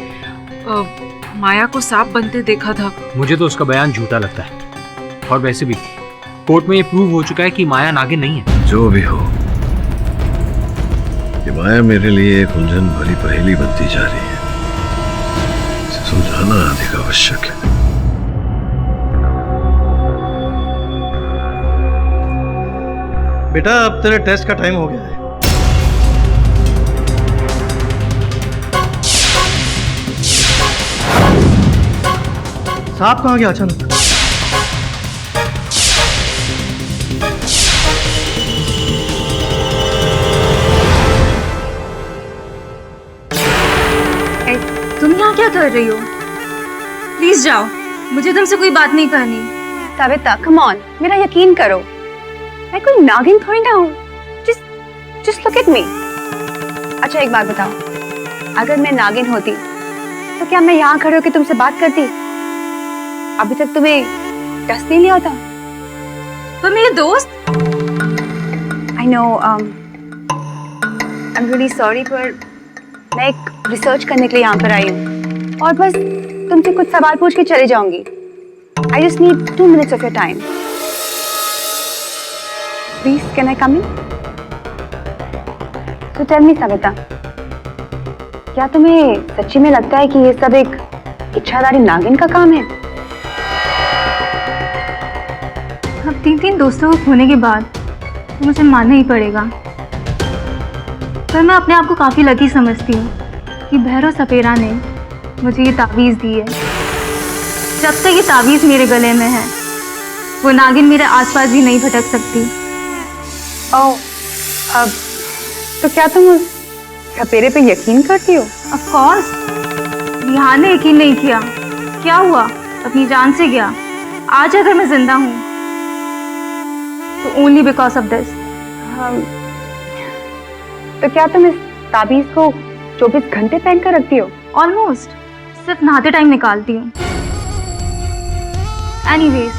माया को सांप बनते देखा था। मुझे तो उसका बयान झूठा लगता है। और वैसे भी कोर्ट में ये प्रूव हो चुका है कि माया नागिन नहीं है। जो भी हो, ये माया मेरे लिए एक उलझन भरी पहेली बनती जा रही है। इसे सुलझाना अधिक आवश्यक है। बेटा, अब तेरे टेस्ट का टाइम हो गया है। सांप कहाँ गया अचानक? तुम यहाँ क्या कर रही हो? प्लीज जाओ, मुझे तुमसे कोई बात नहीं करनी। सविता, कम ऑन, मेरा यकीन करो, मैं कोई नागिन थोड़ी ना हूँ। Just look at me. अच्छा एक बात बताओ, अगर मैं नागिन होती तो क्या मैं यहाँ खड़े होकर तुमसे बात करती? अभी तक तुम्हें डस नहीं लिया होता? पर मेरे दोस्त। I know, I am really sorry, पर मैं एक रिसर्च करने के लिए यहाँ पर आई हूँ और बस तुमसे कुछ सवाल पूछ के चले जाऊंगी। I just need 2 minutes of your time. Please, can I come in? So tell me Savita, क्या तुम्हें सच्ची में लगता है कि ये सब एक इच्छाधारी नागिन का काम है? अब 3 दोस्तों को खोने के बाद तो मुझे मानना ही पड़ेगा। पर मैं अपने आप को काफ़ी लकी समझती हूँ कि भैरव सपेरा ने मुझे ये तावीज़ दी है। जब तक ये तावीज़ मेरे गले में है, वो नागिन मेरे आसपास भी नहीं भटक सकती। ओह, अब तो क्या तुम उस सपेरे पे यकीन करती हो? Of course. रिहान ने यकीन नहीं किया। क्या हुआ? अपनी जान से गया। आज अगर मैं जिंदा हूँ तो ओनली बिकॉज ऑफ दिस। तो क्या तुम इस ताबीज को 24 घंटे पहन कर रखती हो? ऑलमोस्ट। सिर्फ नहाते टाइम निकालती हूँ। एनीवेज,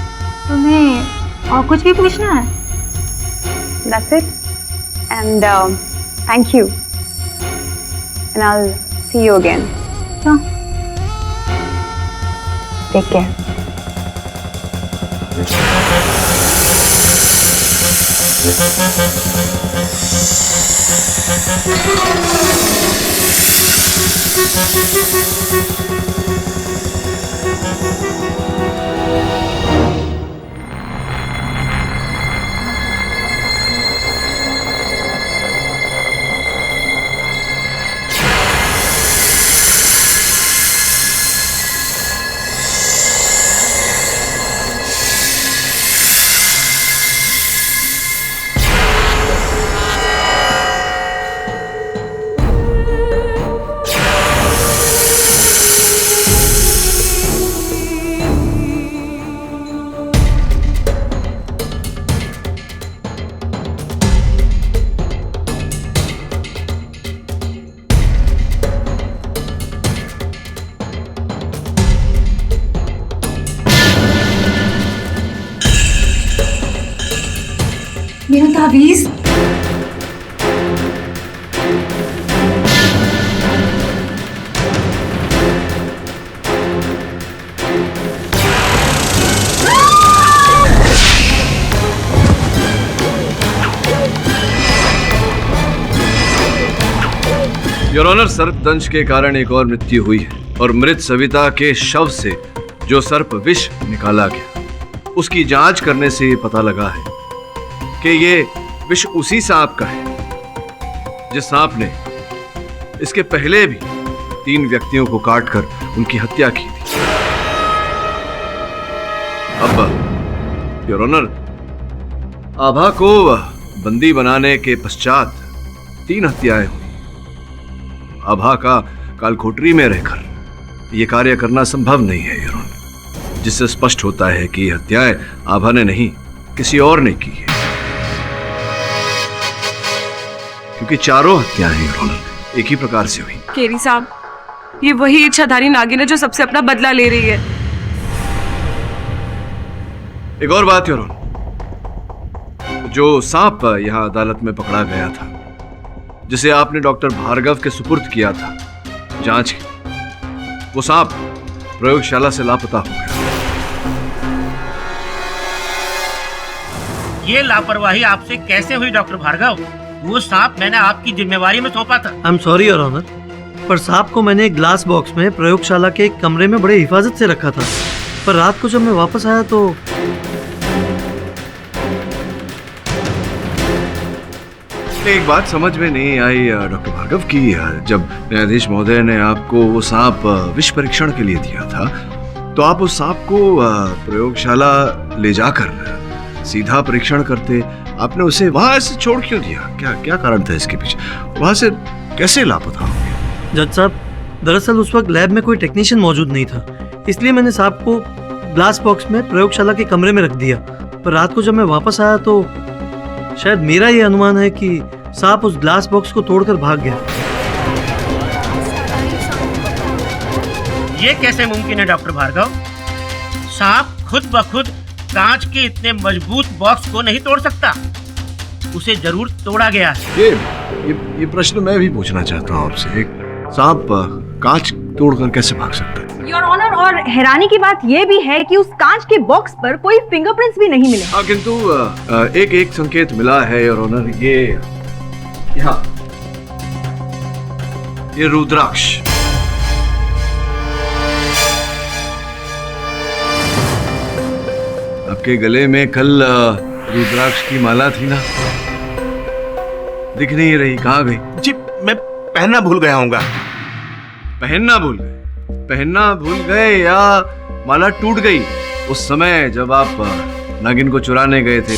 तुम्हें और कुछ भी पूछना है? That's it. And thank you. And I'll see you again. Sure. Take care. मेरा तावीज़। योर ऑनर, सर्पदंश के कारण एक और मृत्यु हुई है और मृत सविता के शव से जो सर्प विष निकाला गया, उसकी जांच करने से ये पता लगा है कि ये विष उसी सांप का है जिस सांप ने इसके पहले भी 3 व्यक्तियों को काटकर उनकी हत्या की थी। अब योर ऑनर, आभा को बंदी बनाने के पश्चात 3 हत्याएं हुई। आभा का कालकोठरी में रहकर यह कार्य करना संभव नहीं है योर ऑनर, जिससे स्पष्ट होता है कि ये हत्याएं आभा ने नहीं, किसी और ने की है, क्योंकि चारों हत्याएं योर ऑनर एक ही प्रकार से हुई। केरी साहब, ये वही इच्छाधारी नागिन है जो सबसे अपना बदला ले रही है। एक और बात योर ऑनर, जो सांप यहां अदालत में पकड़ा गया था, जिसे आपने डॉक्टर भार्गव के सुपुर्द किया था जांच की, वो सांप प्रयोगशाला से लापता हो गया। ये लापरवाही आपसे कैसे हुई डॉक्टर भार्गव? वो सांप मैंने आपकी जिम्मेवारी में सौंपा था। I am sorry your honour, पर सांप को मैंने एक ग्लास बॉक्स में प्रयोगशाला के एक कमरे में बड़े हिफाजत से रखा था, पर रात को जब मैं वापस आया तो एक बात समझ में नहीं आई डॉक्टर भार्गव की, जब न्यायाधीश महोदय ने आपको वो सांप विष परीक्षण के लिए दिया था, तो आप उस सांप को प्रयोगशाला ले जाकर सीधा परीक्षण करते। आपने उसे वहां ऐसे छोड़ क्यों दिया? क्या कारण था इसके पीछे? वहां से कैसे लापता हो गया? जज साहब, दरअसल उस वक्त लैब में कोई टेक्नीशियन मौजूद नहीं था, इसलिए मैंने सांप को ग्लास बॉक्स में प्रयोगशाला के कमरे में रख दिया। पर रात को जब मैं वापस आया तो शायद मेरा ये अनुमान है कि सांप उस ग्लास बॉक्स को तोड़कर भाग गया। ये कैसे मुमकिन है डॉक्टर भार्गव? सांप खुद ब खुद कांच के इतने मजबूत बॉक्स को नहीं तोड़ सकता, उसे जरूर तोड़ा गया है। ये प्रश्न मैं भी पूछना चाहता हूँ आपसे। एक सांप कांच तोड़कर कैसे भाग सकता है? योर ऑनर, और हैरानी की बात यह भी है कि उस कांच के बॉक्स पर कोई फिंगरप्रिंट्स भी नहीं मिले। हाँ, किंतु एक संकेत मिला है योर ऑनर, यहाँ ये रुद्राक्ष। आपके गले में कल रुद्राक्ष की माला थी ना? दिख नहीं रही, कहाँ गई? जी मैं पहनना भूल गया हूँगा। पहनना भूल गए? पहनना भूल गए या माला टूट गई उस समय जब आप नागिन को चुराने गए थे?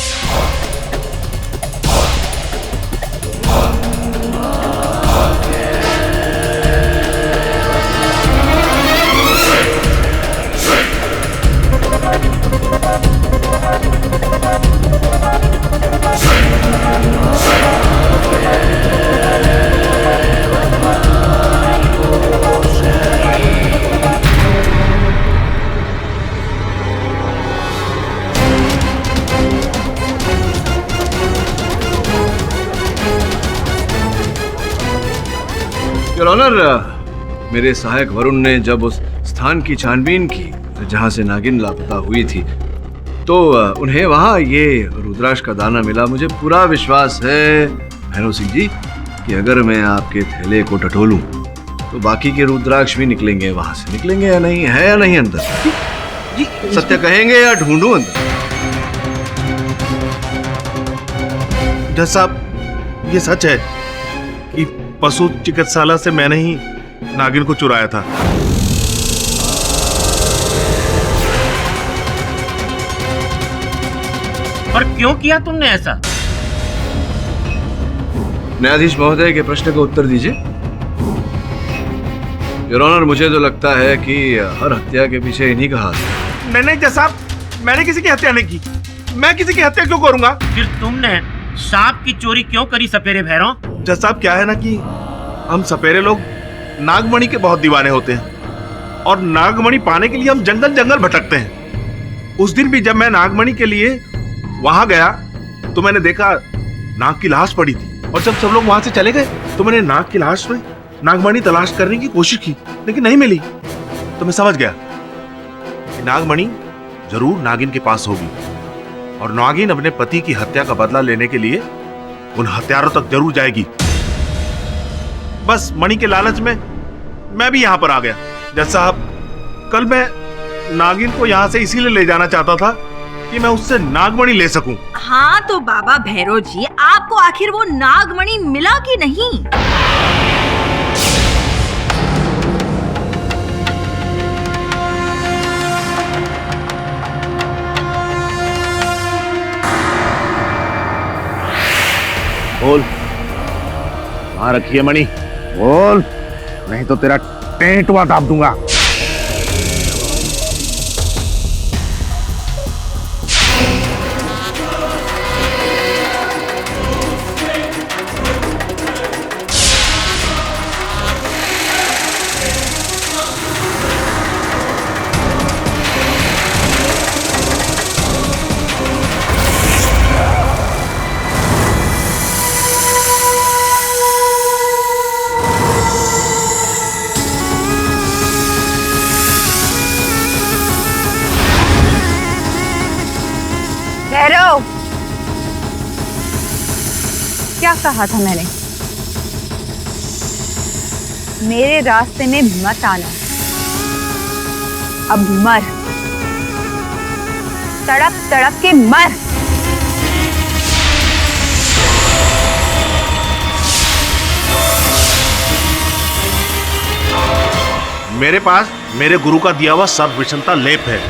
योर ऑनर, मेरे सहायक वरुण ने जब उस स्थान की छानबीन की जहां से नागिन लापता हुई थी तो उन्हें वहां ये रुद्राक्ष का दाना मिला। मुझे पूरा विश्वास है भैरव सिंह जी कि अगर मैं आपके थैले को टटोलूं तो बाकी के रुद्राक्ष भी निकलेंगे। वहां से निकलेंगे या नहीं? है या नहीं अंदर? जी सत्य कहेंगे या ढूंढूं अंदर? जज साहब, ये सच है कि पशु चिकित्सालय से मैंने ही नागिन को चुराया था। और क्यों किया तुमने ऐसा? न्यायाधीश महोदय के प्रश्न का उत्तर दीजिए। योर ऑनर, मुझे तो लगता है कि हर हत्या के पीछे इन्हीं का हाथ है। नहीं जज साहब, मैंने किसी की हत्या नहीं की। मैं किसी की हत्या क्यों करूंगा? फिर तुमने सांप की चोरी क्यों करी सपेरे भैरव? जज साहब, क्या है ना कि हम सपेरे लोग नागमणि के बहुत दीवाने होते हैं और नागमणि पाने के लिए हम जंगल जंगल भटकते हैं। उस दिन भी जब मैं नागमणि के लिए वहां गया तो मैंने देखा नाग की लाश पड़ी थी और जब सब लोग वहां से चले गए तो मैंने नाग की लाश में नागमणि तलाश करने की कोशिश की लेकिन नहीं मिली। तो मैं समझ गया कि नागमणि जरूर नागिन के पास होगी और नागिन अपने पति की हत्या का बदला लेने के लिए उन हत्यारों तक जरूर जाएगी। बस मणि के लालच में मैं भी यहाँ पर आ गया। जज साहब, कल मैं नागिन को यहाँ से इसीलिए ले जाना चाहता था कि मैं उससे नागमणि ले सकूं। हाँ तो बाबा भैरव जी, आपको आखिर वो नागमणि मिला कि नहीं? बोल, वहां रखिए मणि, बोल, नहीं तो तेरा टेंटवा दाब दूंगा। भैरव, क्या कहा था मैंने? मेरे रास्ते में मत आना। अब मर, तड़प तड़प के मर। मेरे पास मेरे गुरु का दिया हुआ सर्व विषमता लेप है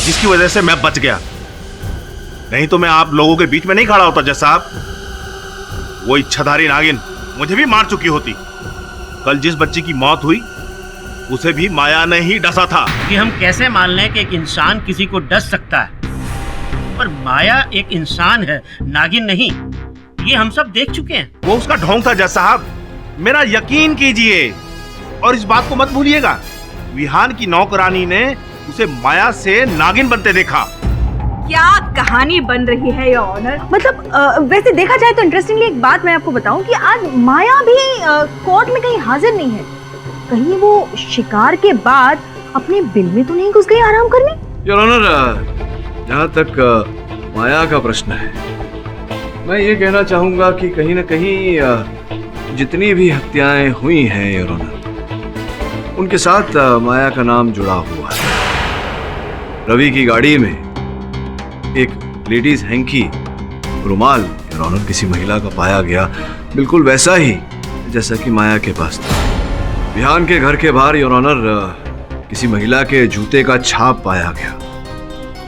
जिसकी वजह से मैं बच गया, नहीं तो मैं आप लोगों के बीच में नहीं खड़ा होता। जज साहब, वो इच्छाधारी नागिन मुझे भी मार चुकी होती। कल जिस बच्ची की मौत हुई उसे भी माया ने ही डसा था। कि हम कैसे मान लें कि एक इंसान किसी को डस सकता है, पर माया एक इंसान है, नागिन नहीं। ये हम सब देख चुके हैं। वो उसका ढोंग था जज साहब, मेरा यकीन कीजिए और इस बात को मत भूलिएगा, विहान की नौकरानी ने उसे माया से नागिन बनते देखा। क्या कहानी बन रही है योर ऑनर? मतलब वैसे देखा जाए तो इंटरेस्टिंगली एक बात मैं आपको बताऊं कि आज माया भी कोर्ट में कहीं हाजिर नहीं है। कहीं वो शिकार के बाद अपने बिल में तो नहीं घुस गई आराम करने? योर ऑनर, जहाँ तक माया का प्रश्न है, मैं ये कहना चाहूंगा कि कहीं न कहीं जितनी भी हत्याएं हुई हैं योर ऑनर, उनके साथ माया का नाम जुड़ा हुआ है। रवि की गाड़ी में एक लेडीज हैंकी रुमाल योर ऑनर किसी महिला का पाया गया। बिल्कुल वैसा ही जैसा कि माया के पास था। विहान के घर के बाहर योर ऑनर किसी महिला के जूते का छाप पाया गया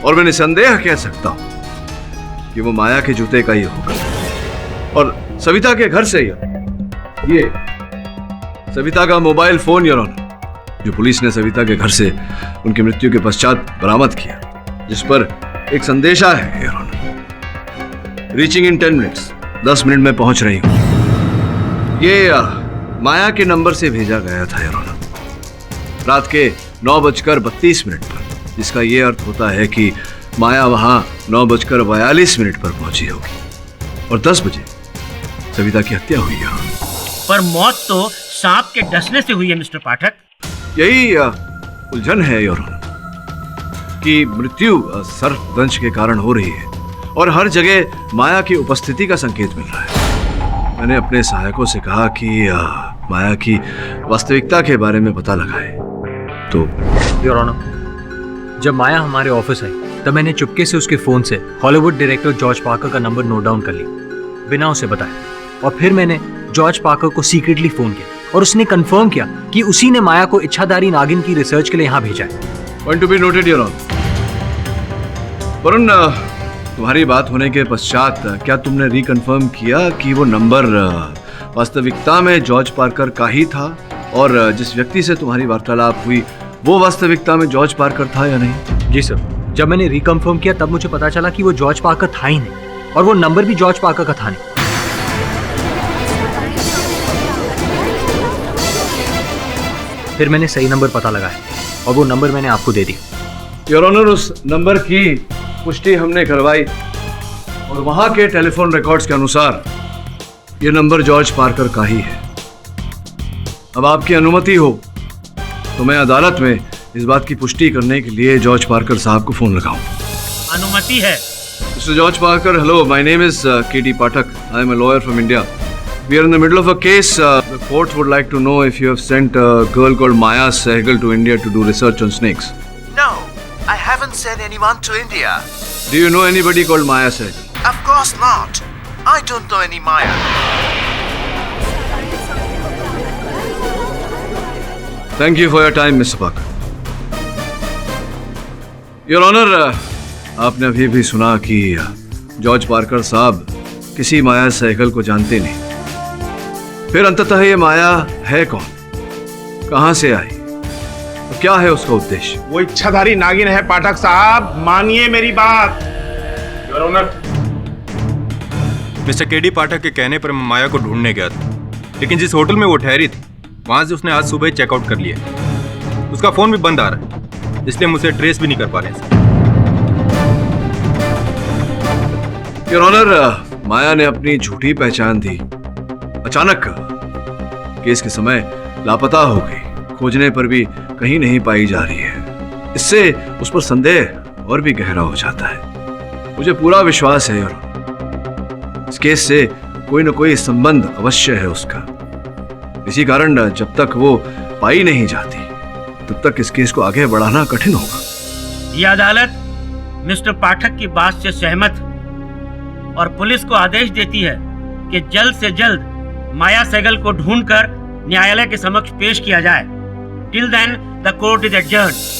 और मैं निसंदेह कह सकता हूं कि वो माया के जूते का ही होगा। और सविता के घर से ये सविता का मोबाइल फोन योर ऑनर, जो पुलिस ने सविता के घर से उनकी मृत्यु के पश्चात बरामद किया, जिस पर एक संदेशा है your honour, reaching in 10 minutes, 10 minute में पहुंच रही हूं। ये माया के नंबर से भेजा गया था योर ऑनर, रात के 9:32 पर, जिसका ये अर्थ होता है कि माया वहां 9:42 पर पहुंची होगी और 10 बजे सविता की हत्या हुई है। पर मौत तो सांप के डसने से हुई है मिस्टर पाठक। यही उलझन है योर ऑनर कि मृत्यु सर्पदंश के कारण हो रही है और हर जगह माया की उपस्थिति का संकेत मिल रहा है। मैंने अपने सहायकों से कहा कि माया की वास्तविकता के बारे में पता लगाए तो योर ऑनर, जब माया हमारे ऑफिस आई तब मैंने चुपके से उसके फोन से हॉलीवुड डायरेक्टर जॉर्ज पार्कर का नंबर नोट डाउन कर लिया बिना उसे बताए, और फिर मैंने जॉर्ज पार्कर को सीक्रेटली फोन किया और उसने कंफर्म किया कि उसी ने माया को इच्छाधारी नागिन की रिसर्च के लिए यहाँ भेजा है। Point to be noted your honour. Varun, तुम्हारी बात होने के पश्चात क्या तुमने रिकन्फर्म किया कि वो नंबर वास्तविकता में जॉर्ज पार्कर का ही था और जिस व्यक्ति से तुम्हारी वार्तालाप हुई वो वास्तविकता में जॉर्ज पार्कर था या नहीं? जी सर, जब मैंने रिकन्फर्म किया तब मुझे पता चला कि वो जॉर्ज पार्कर था ही नहीं और वो नंबर भी जॉर्ज पार्कर का था नहीं। फिर मैंने सही नंबर पता लगाया और वो नंबर मैंने आपको दे दिया। योर ऑनर, उस नंबर की पुष्टि हमने करवाई और वहां के टेलीफोन रिकॉर्ड्स के अनुसार ये नंबर जॉर्ज पार्कर का ही है। अब आपकी अनुमति हो तो मैं अदालत में इस बात की पुष्टि करने के लिए जॉर्ज पार्कर साहब को फोन लगाऊं। अनुमति है। Mister George Parker, hello, my name is KD Pathak. I am a lawyer from India. We are in the middle of a case. The court would like to know if you have sent a girl called Maya Sehgal to India to do research on snakes. No, I haven't sent anyone to India. Do you know anybody called Maya Sehgal? Of course not. I don't know any Maya. Thank you for your time, Mr. Parker. Your Honor, आपने अभी भी सुना कि George Parker साहब किसी माया सहगल को जानते नहीं। फिर अंततः ये माया है कौन, कहां से आई, तो क्या है उसका उद्देश्य? वो इच्छाधारी नागिन है पाठक साहब, मानिए मेरी बात। योर ऑनर, मिस्टर KD पाठक के कहने पर मैं माया को ढूंढने गया था, लेकिन जिस होटल में वो ठहरी थी वहां से उसने आज सुबह ही चेकआउट कर लिया। उसका फोन भी बंद आ रहा है, इसलिए हम उसे ट्रेस भी नहीं कर पा रहे हैं। योर ऑनर, माया ने अपनी झूठी पहचान दी, अचानक केस के समय लापता हो गई, खोजने पर भी कहीं नहीं पाई जा रही है। इससे उस पर संदेह और भी गहरा हो जाता है। मुझे पूरा विश्वास है योर, इस केस से कोई न कोई संबंध अवश्य है उसका। इसी कारण जब तक वो पाई नहीं जाती तब तक इस केस को आगे बढ़ाना कठिन होगा। ये अदालत मिस्टर पाठक की बात से सहमत और पुलिस को आदेश देती है कि जल्द से जल्द माया सहगल को ढूंढकर न्यायालय के समक्ष पेश किया जाए। Till then the court is adjourned.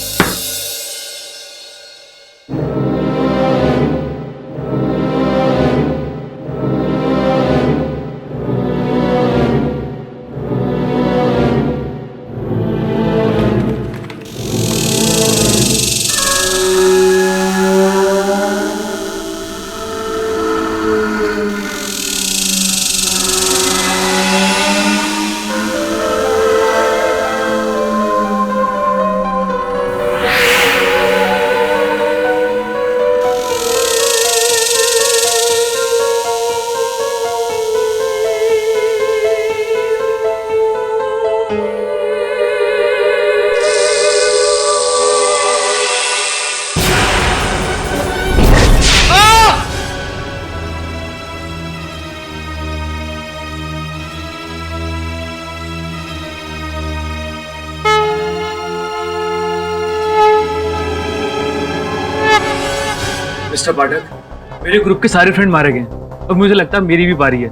Mister Pathak, मेरे ग्रुप के सारे फ्रेंड मारे गए, अब मुझे लगता है मेरी भी बारी है।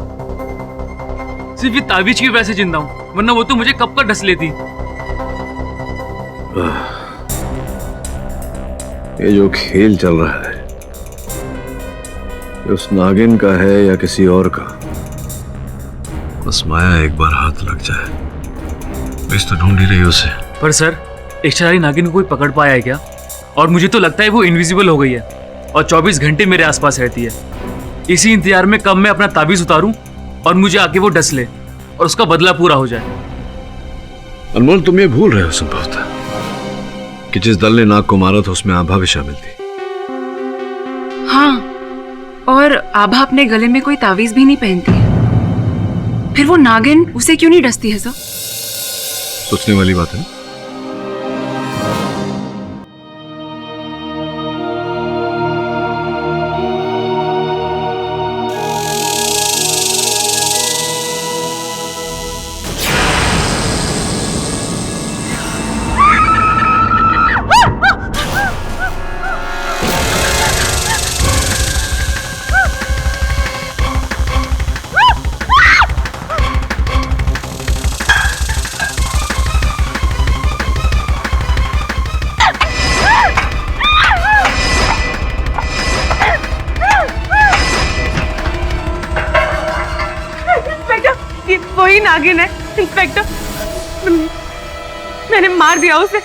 सिर्फ ये ताबीज की वजह से जिंदा हूँ, वरना वो तो मुझे कब का ढस लेती। ये जो खेल चल रहा है, ये उस नागिन का है या किसी और का? बस माया एक बार हाथ लग जाए। बस तो ढूंढ ही रही उसे। पर सर, इच्छाधारी नागिन को कोई पकड़ पाया है क्या? और मुझे तो लगता है वो इनविजिबल हो गई है और 24 घंटे मेरे आसपास रहती है। इसी इंतजार में कब मैं अपना ताबीज उतारूं और मुझे आके वो डस ले और उसका बदला पूरा हो जाए। अनमोल, तुम ये भूल रहे हो संभवतः कि जिस दल ने नाग को मारा था उसमें आभा भी शामिल थी। हाँ, और आभा अपने गले में कोई तावीज भी नहीं पहनती है। फिर वो नागिन उसे क्यों नहीं डसती है सर? सोचने वाली बात है। वही नागिन है इंस्पेक्टर, मैंने मार दिया उसे।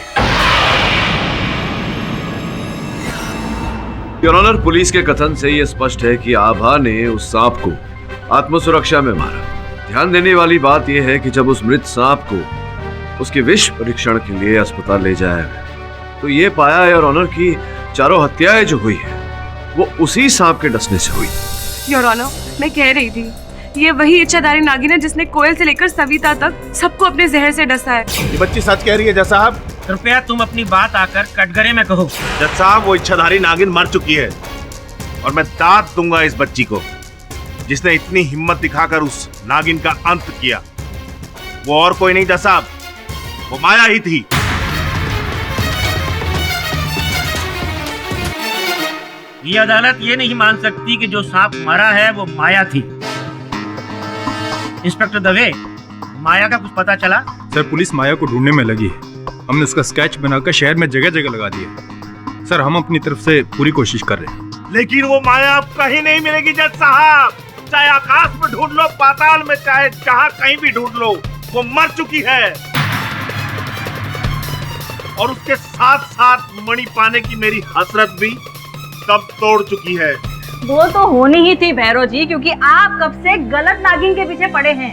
योर ऑनर, पुलिस के कथन से यह स्पष्ट है कि आभा ने उस सांप को आत्मसुरक्षा में मारा। ध्यान देने वाली बात यह है कि जब उस मृत सांप को उसके विष परीक्षण के लिए अस्पताल ले जाया गया तो ये पाया योर ऑनर कि चारों हत्याएं जो हुई है वो उसी सांप के डसने से हुई। योर ऑनर, मैं कह रही थी ये वही इच्छाधारी नागिन है जिसने कोयल से लेकर सविता तक सबको अपने जहर से डसा है। ये बच्ची सच कह रही है जज साहब। कृपया तुम अपनी बात आकर कटघरे में कहो। जज साहब, वो इच्छाधारी नागिन मर चुकी है और मैं दाद दूंगा इस बच्ची को जिसने इतनी हिम्मत दिखाकर उस नागिन का अंत किया। वो और कोई नहीं जज साहब, वो माया ही थी। ये अदालत ये नहीं मान सकती कि जो सांप मरा है वो माया थी। इंस्पेक्टर दवे, माया का कुछ पता चला? सर, पुलिस माया को ढूंढने में लगी है। हमने उसका स्केच बनाकर शहर में जगह जगह लगा दिया। सर, हम अपनी तरफ से पूरी कोशिश कर रहे हैं। लेकिन वो माया अब कहीं नहीं मिलेगी जज साहब। चाहे आकाश में ढूंढ लो, पाताल में, चाहे जहां कहीं भी ढूंढ लो, वो मर चुकी है। और उसके साथ साथ मणि पाने की मेरी हसरत भी कब तोड़ चुकी है। वो तो होनी ही थी भैरव जी, क्योंकि आप कब से गलत नागिन के पीछे पड़े हैं।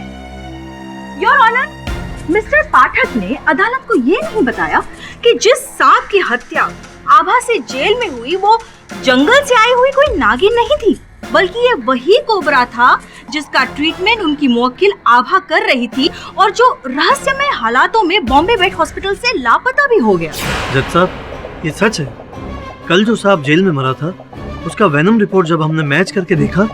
योर ऑनर, मिस्टर पाठक ने अदालत को ये नहीं बताया कि जिस सांप की हत्या आभा से जेल में हुई वो जंगल से आई हुई कोई नागिन नहीं थी, बल्कि ये वही कोबरा था जिसका ट्रीटमेंट उनकी मुवक्किल आभा कर रही थी और जो रहस्यमय हालातों में बॉम्बे वेट हॉस्पिटल से लापता भी हो गया। जज साहब, ये सच है। कल जो सांप जेल में मरा था उसका वेनम रिपोर्ट जब हमने मैच करके देखा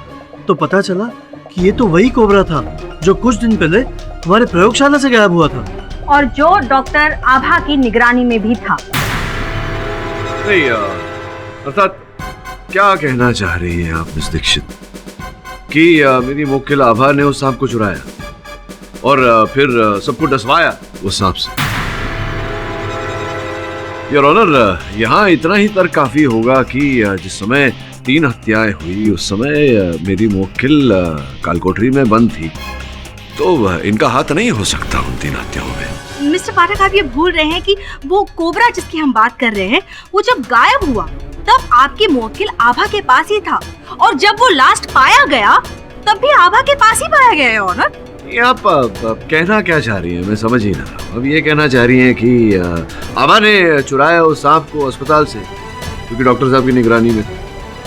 तो पता चला कि ये तो वही कोबरा था जो कुछ दिन पहले हमारे प्रयोगशाला से गायब हुआ था और जो डॉक्टर आभा की निगरानी में भी था। नहीं, अर्थात क्या कहना चाह रही हैं आप मिस दीक्षित कि मेरी मुवक्किल आभा ने उस सांप को चुराया और फिर सबको डसवाया उस सांप से? योर ऑनर, यहाँ इतना ही तर्क काफी होगा कि जिस समय 3 हत्याएं हुई उस समय मेरी मुवक्किल कालकोठरी में बंद थी, तो इनका हाथ नहीं हो सकता उन 3 हत्याओं में। मिस्टर पाठक, आप ये भूल रहे हैं कि वो कोबरा जिसकी हम बात कर रहे हैं वो जब गायब हुआ तब आपकी मुवक्किल आभा के पास ही था और जब वो लास्ट पाया गया तब भी आभा के पास ही पाया गया है ऑनर। ये आप कहना क्या चाह रही हैं? मैं समझ ही ना रहा। अब ये कहना चाह रही हैं कि आभा ने चुराया उस सांप को अस्पताल से क्योंकि डॉक्टर साहब की निगरानी में था,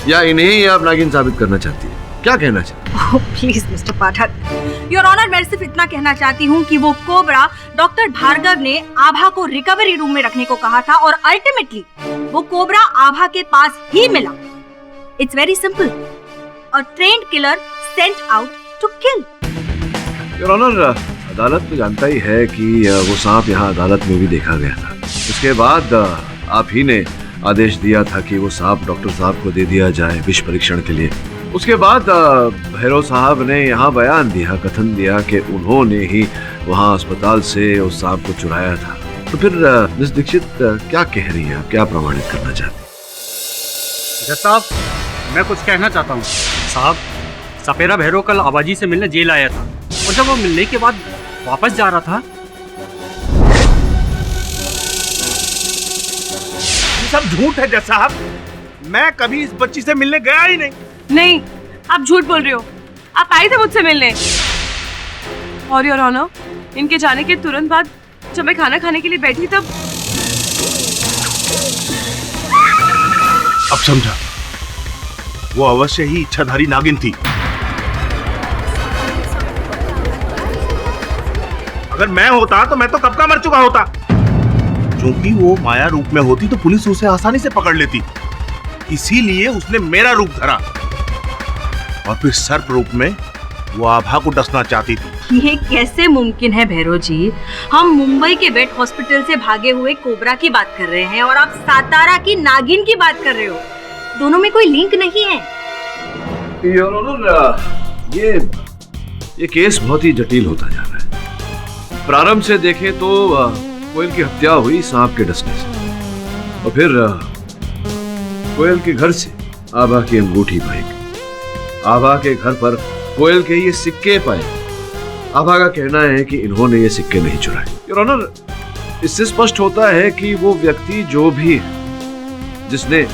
या इन्हें ही आप नागिन साबित करना चाहती हैं? क्या कहना चाहती हैं? Please mister Pathak, your honour, मैं सिर्फ इतना कहना चाहती हूँ कि वो कोबरा डॉक्टर भार्गव ने आभा को रिकवरी रूम में रखने को कहा था और अल्टीमेटली वो कोबरा आभा के पास ही मिला। It's very simple. A trained killer sent out to kill. Your honour, अदालत तो जानता ही है कि वो सांप यहाँ अदालत में भी देखा गया था। उसके बाद आप ही ने आदेश दिया था कि वो सांप डॉक्टर साहब को दे दिया जाए विष परीक्षण के लिए, उसके बाद भैरव साहब ने यहाँ बयान दिया, कथन दिया कि उन्होंने ही वहाँ अस्पताल से उस सांप को चुराया था। तो फिर मिस दीक्षित क्या कह रही है, आप क्या प्रमाणित करना चाहती हैं? जज साहब, मैं कुछ कहना चाहता हूँ। साहब, सपेरा भैरव कल आबाजी से मिलने जेल आया था और जब वो मिलने के बाद वापस जा रहा था। ये सब झूठ है जज साहब, मैं कभी इस बच्ची से मिलने गया ही नहीं। नहीं, आप झूठ बोल रहे हो। आप आए थे मुझसे मिलने। और योर ऑनर, इनके जाने के तुरंत बाद जब मैं खाना खाने के लिए बैठी तब अब समझा, वो अवश्य ही इच्छाधारी नागिन थी। अगर मैं होता तो मैं तो कब का मर चुका होता। क्योंकि वो माया रूप में होती तो पुलिस उसे आसानी से पकड़ लेती, इसीलिए उसने मेरा रूप धरा और फिर सर्प रूप में वो आभा को डसना चाहती थी। ये कैसे मुमकिन है भैरव जी? हम मुंबई के वेट हॉस्पिटल से भागे हुए कोबरा की बात कर रहे हैं और आप सातारा की नागिन की बात कर रहे हो। दोनों में कोई लिंक नहीं है। योर ऑनर, ये केस बहुत ही जटिल होता जा रहा है। प्रारंभ से देखें तो कोयल की हत्या हुई सांप के डसने से, और फिर कोयल के घर से आभा की अंगूठी पाई गई। आभा के घर पर कोयल के ये सिक्के पाए। आभा का कहना है कि इन्होंने ये सिक्के नहीं चुराए। योर ऑनर, इससे स्पष्ट होता है कि वो व्यक्ति जो भी है, जिसने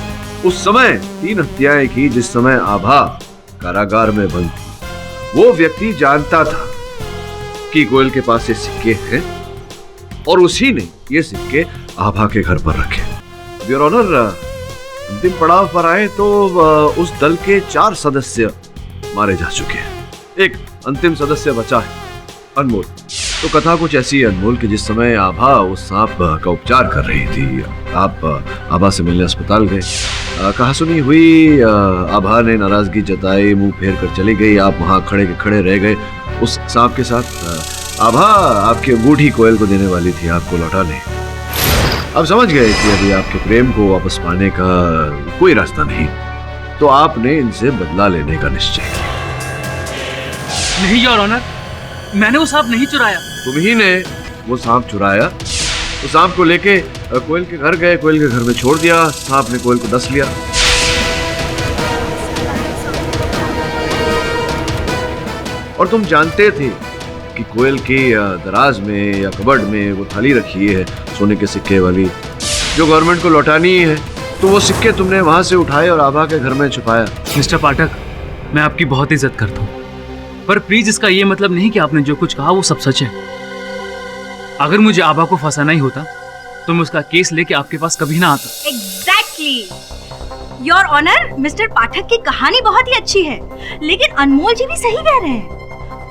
उस समय 3 हत्याएं की, जिस समय आभा कारागार में बंद थी, वो व्यक्ति जानता था कि कोयल के पास ये सिक्के हैं और उसी ने ये सिक्के आभा के घर पर रखे। योर ऑनर, अंतिम पड़ाव पर आए तो उस दल के 4 सदस्य मारे जा चुके हैं। एक अंतिम सदस्य बचा है, अनमोल। तो कथा कुछ ऐसी है अनमोल कि जिस समय आभा उस सांप का उपचार कर रही थी, आप आभा से मिलने अस्पताल गए। कहा सुनी हुई आभा ने नाराजगी जताई, मुंह फेर कर चली गई। आप वहां खड़े के खड़े रह गए उस सांप के साथ। आभा आपकी अंगूठी कोयल को देने वाली थी, आपको लौटाने। आप समझ गए कि अभी आपके प्रेम को वापस पाने का कोई रास्ता नहीं, तो आपने इनसे बदला लेने का निश्चय किया। नहीं योर ऑनर, मैंने वो सांप नहीं चुराया। तुम ही ने वो सांप चुराया। तो सांप को लेके कोयल के घर गए, कोयल के घर में छोड़ दिया, सांप ने कोयल को डस लिया। और तुम जानते थे कि कोयल के दराज में या कबर्ड में वो थाली रखी है सोने के सिक्के वाली, जो गवर्नमेंट को लौटानी है। तो वो सिक्के तुमने वहां से उठाए और आभा के घर में छुपाया। मिस्टर पाठक, मैं आपकी बहुत इज्जत करता हूँ, पर प्लीज इसका ये मतलब नहीं कि आपने जो कुछ कहा वो सब सच है। अगर मुझे आभा को फंसाना ही होता तो मैं उसका केस लेके आपके पास कभी ना आता। एग्जैक्टली योर ऑनर, मिस्टर पाठक की कहानी बहुत ही अच्छी है, लेकिन अनमोल जी भी सही कह रहे हैं।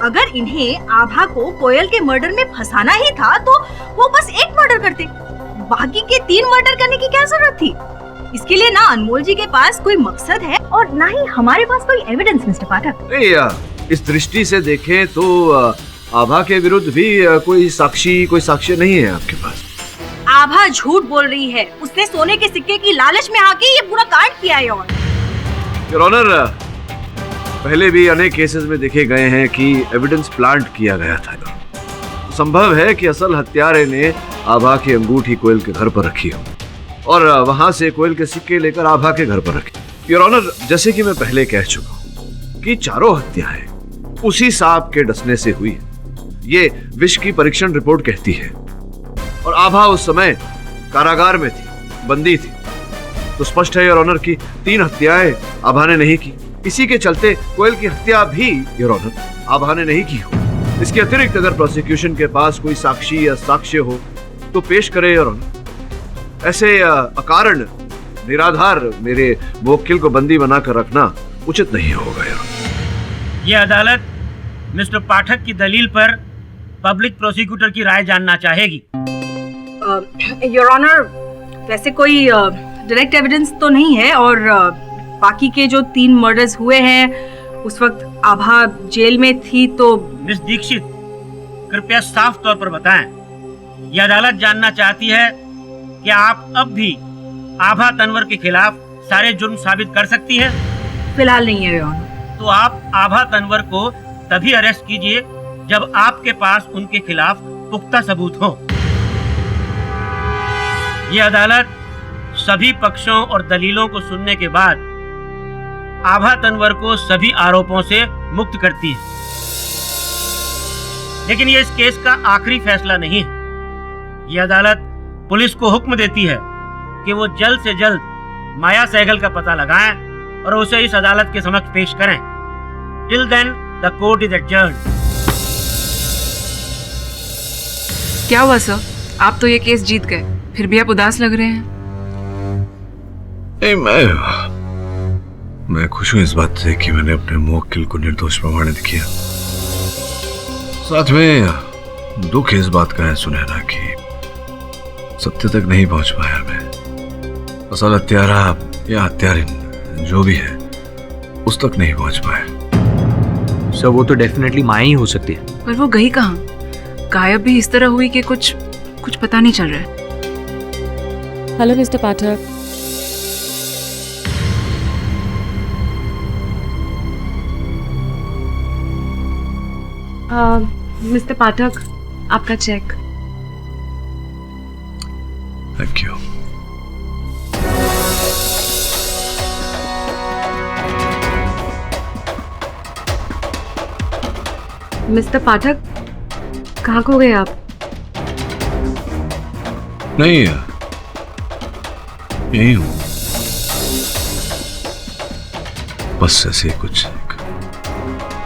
अगर इन्हें आभा को कोयल के मर्डर में फंसाना ही था तो वो बस एक मर्डर करते, बाकी के 3 मर्डर करने की क्या जरूरत थी? इसके लिए ना अनमोल जी के पास कोई मकसद है और ना ही हमारे पास कोई एविडेंस, मिस्टर पाठक। इस दृष्टि से देखें तो आभा के विरुद्ध भी कोई साक्ष्य नहीं है आपके पास। आभा झूठ बोल रही है। उसने सोने के सिक्के की लालच में आके ये पूरा कांड किया है। योर ऑनर, पहले भी अनेक केसेस में देखे गए हैं कि एविडेंस प्लांट किया गया था। संभव है कि असल हत्यारे ने आभा की अंगूठी कोयल के घर पर रखी हो और वहां से कोयल के सिक्के लेकर आभा के घर पर रखे। योर ऑनर, जैसे कि मैं पहले कह चुका हूं कि चारों हत्याएं उसी सांप के डसने से हुई है। ये विष की परीक्षण रिपोर्ट कहती है। और आभा उस समय कारागार में थी, बंदी थी। तो स्पष्ट है योर ऑनर की 3 हत्याएं आभा ने नहीं की। इसी के चलते कोयल की हत्या भी योर ऑनर आभा ने नहीं की हो। इसके अतिरिक्त अगर प्रोसिक्यूशन के पास कोई साक्षी या साक्ष्य हो तो पेश करे योर ऑनर। ऐसे अकारण निराधार मेरे मुवक्किल को बंदी बनाकर रखना उचित नहीं होगा योर ऑनर। ये अदालत मिस्टर पाठक की दलील पर पब्लिक प्रोसिक्यूटर की राय जानना चाहेगी। योर ऑनर, वैसे कोई डायरेक्ट एविडेंस तो नहीं है और बाकी के जो 3 मर्डर्स हुए हैं उस वक्त आभा जेल में थी। तो मिस दीक्षित, कृपया साफ तौर पर बताएं, ये अदालत जानना चाहती है कि आप अब भी आभा तनवर के खिलाफ सारे जुर्म साबित कर सकती हैं? फिलहाल नहीं है योर ऑनर। तो आप आभा तनवर को तभी अरेस्ट कीजिए जब आपके पास उनके खिलाफ पुख्ता सबूत हो। ये अदालत सभी पक्षों और दलीलों को सुनने के बाद आभा तनवर को सभी आरोपों से मुक्त करती है। लेकिन ये इस केस का आखिरी फैसला नहीं है। ये अदालत पुलिस को हुक्म देती है कि वो जल्द से जल्द माया सहगल का पता लगाएं और उसे इस अदालत के समक्ष पेश करें। Till then the court is adjourned. क्या हुआ सर? आप तो ये केस जीत गए, फिर भी आप उदास लग रहे हैं। नहीं, मैं खुश हूं इस बात से कि मैंने अपने मुवक्किल को निर्दोष प्रमाणित किया। साथ में दुख इस बात का है सुनहरा कि सत्य तक नहीं पहुंच पाया मैं। असल हत्यारा या हत्यारिन जो भी है उस तक नहीं पहुंच पाया। सर वो तो डेफिनेटली माया ही हो सकती है। पर वो गई कहाँ? गायब भी इस तरह हुई कि कुछ पता नहीं चल रहा है। हेलो मिस्टर पाठक। मिस्टर पाठक, आपका चेक। Thank you. मिस्टर पाठक, कहाँ खो गए आप? नहीं, यही हूं। बस ऐसे कुछ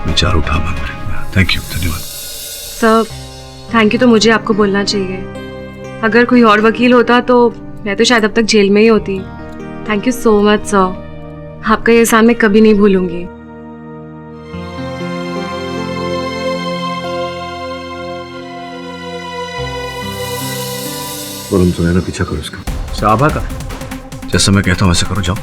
विचार उठा मन में। थैंक यू, धन्यवाद। सर, थैंक यू तो मुझे आपको बोलना चाहिए। अगर कोई और वकील होता तो मैं तो शायद अब तक जेल में ही होती। Thank you so much sir, आपका ये एहसान मैं कभी नहीं भूलूंगी। और हम सुनहरा पीछा करो उसका। साभा का जैसा मैं कहता हूँ वैसे करो, जाओ।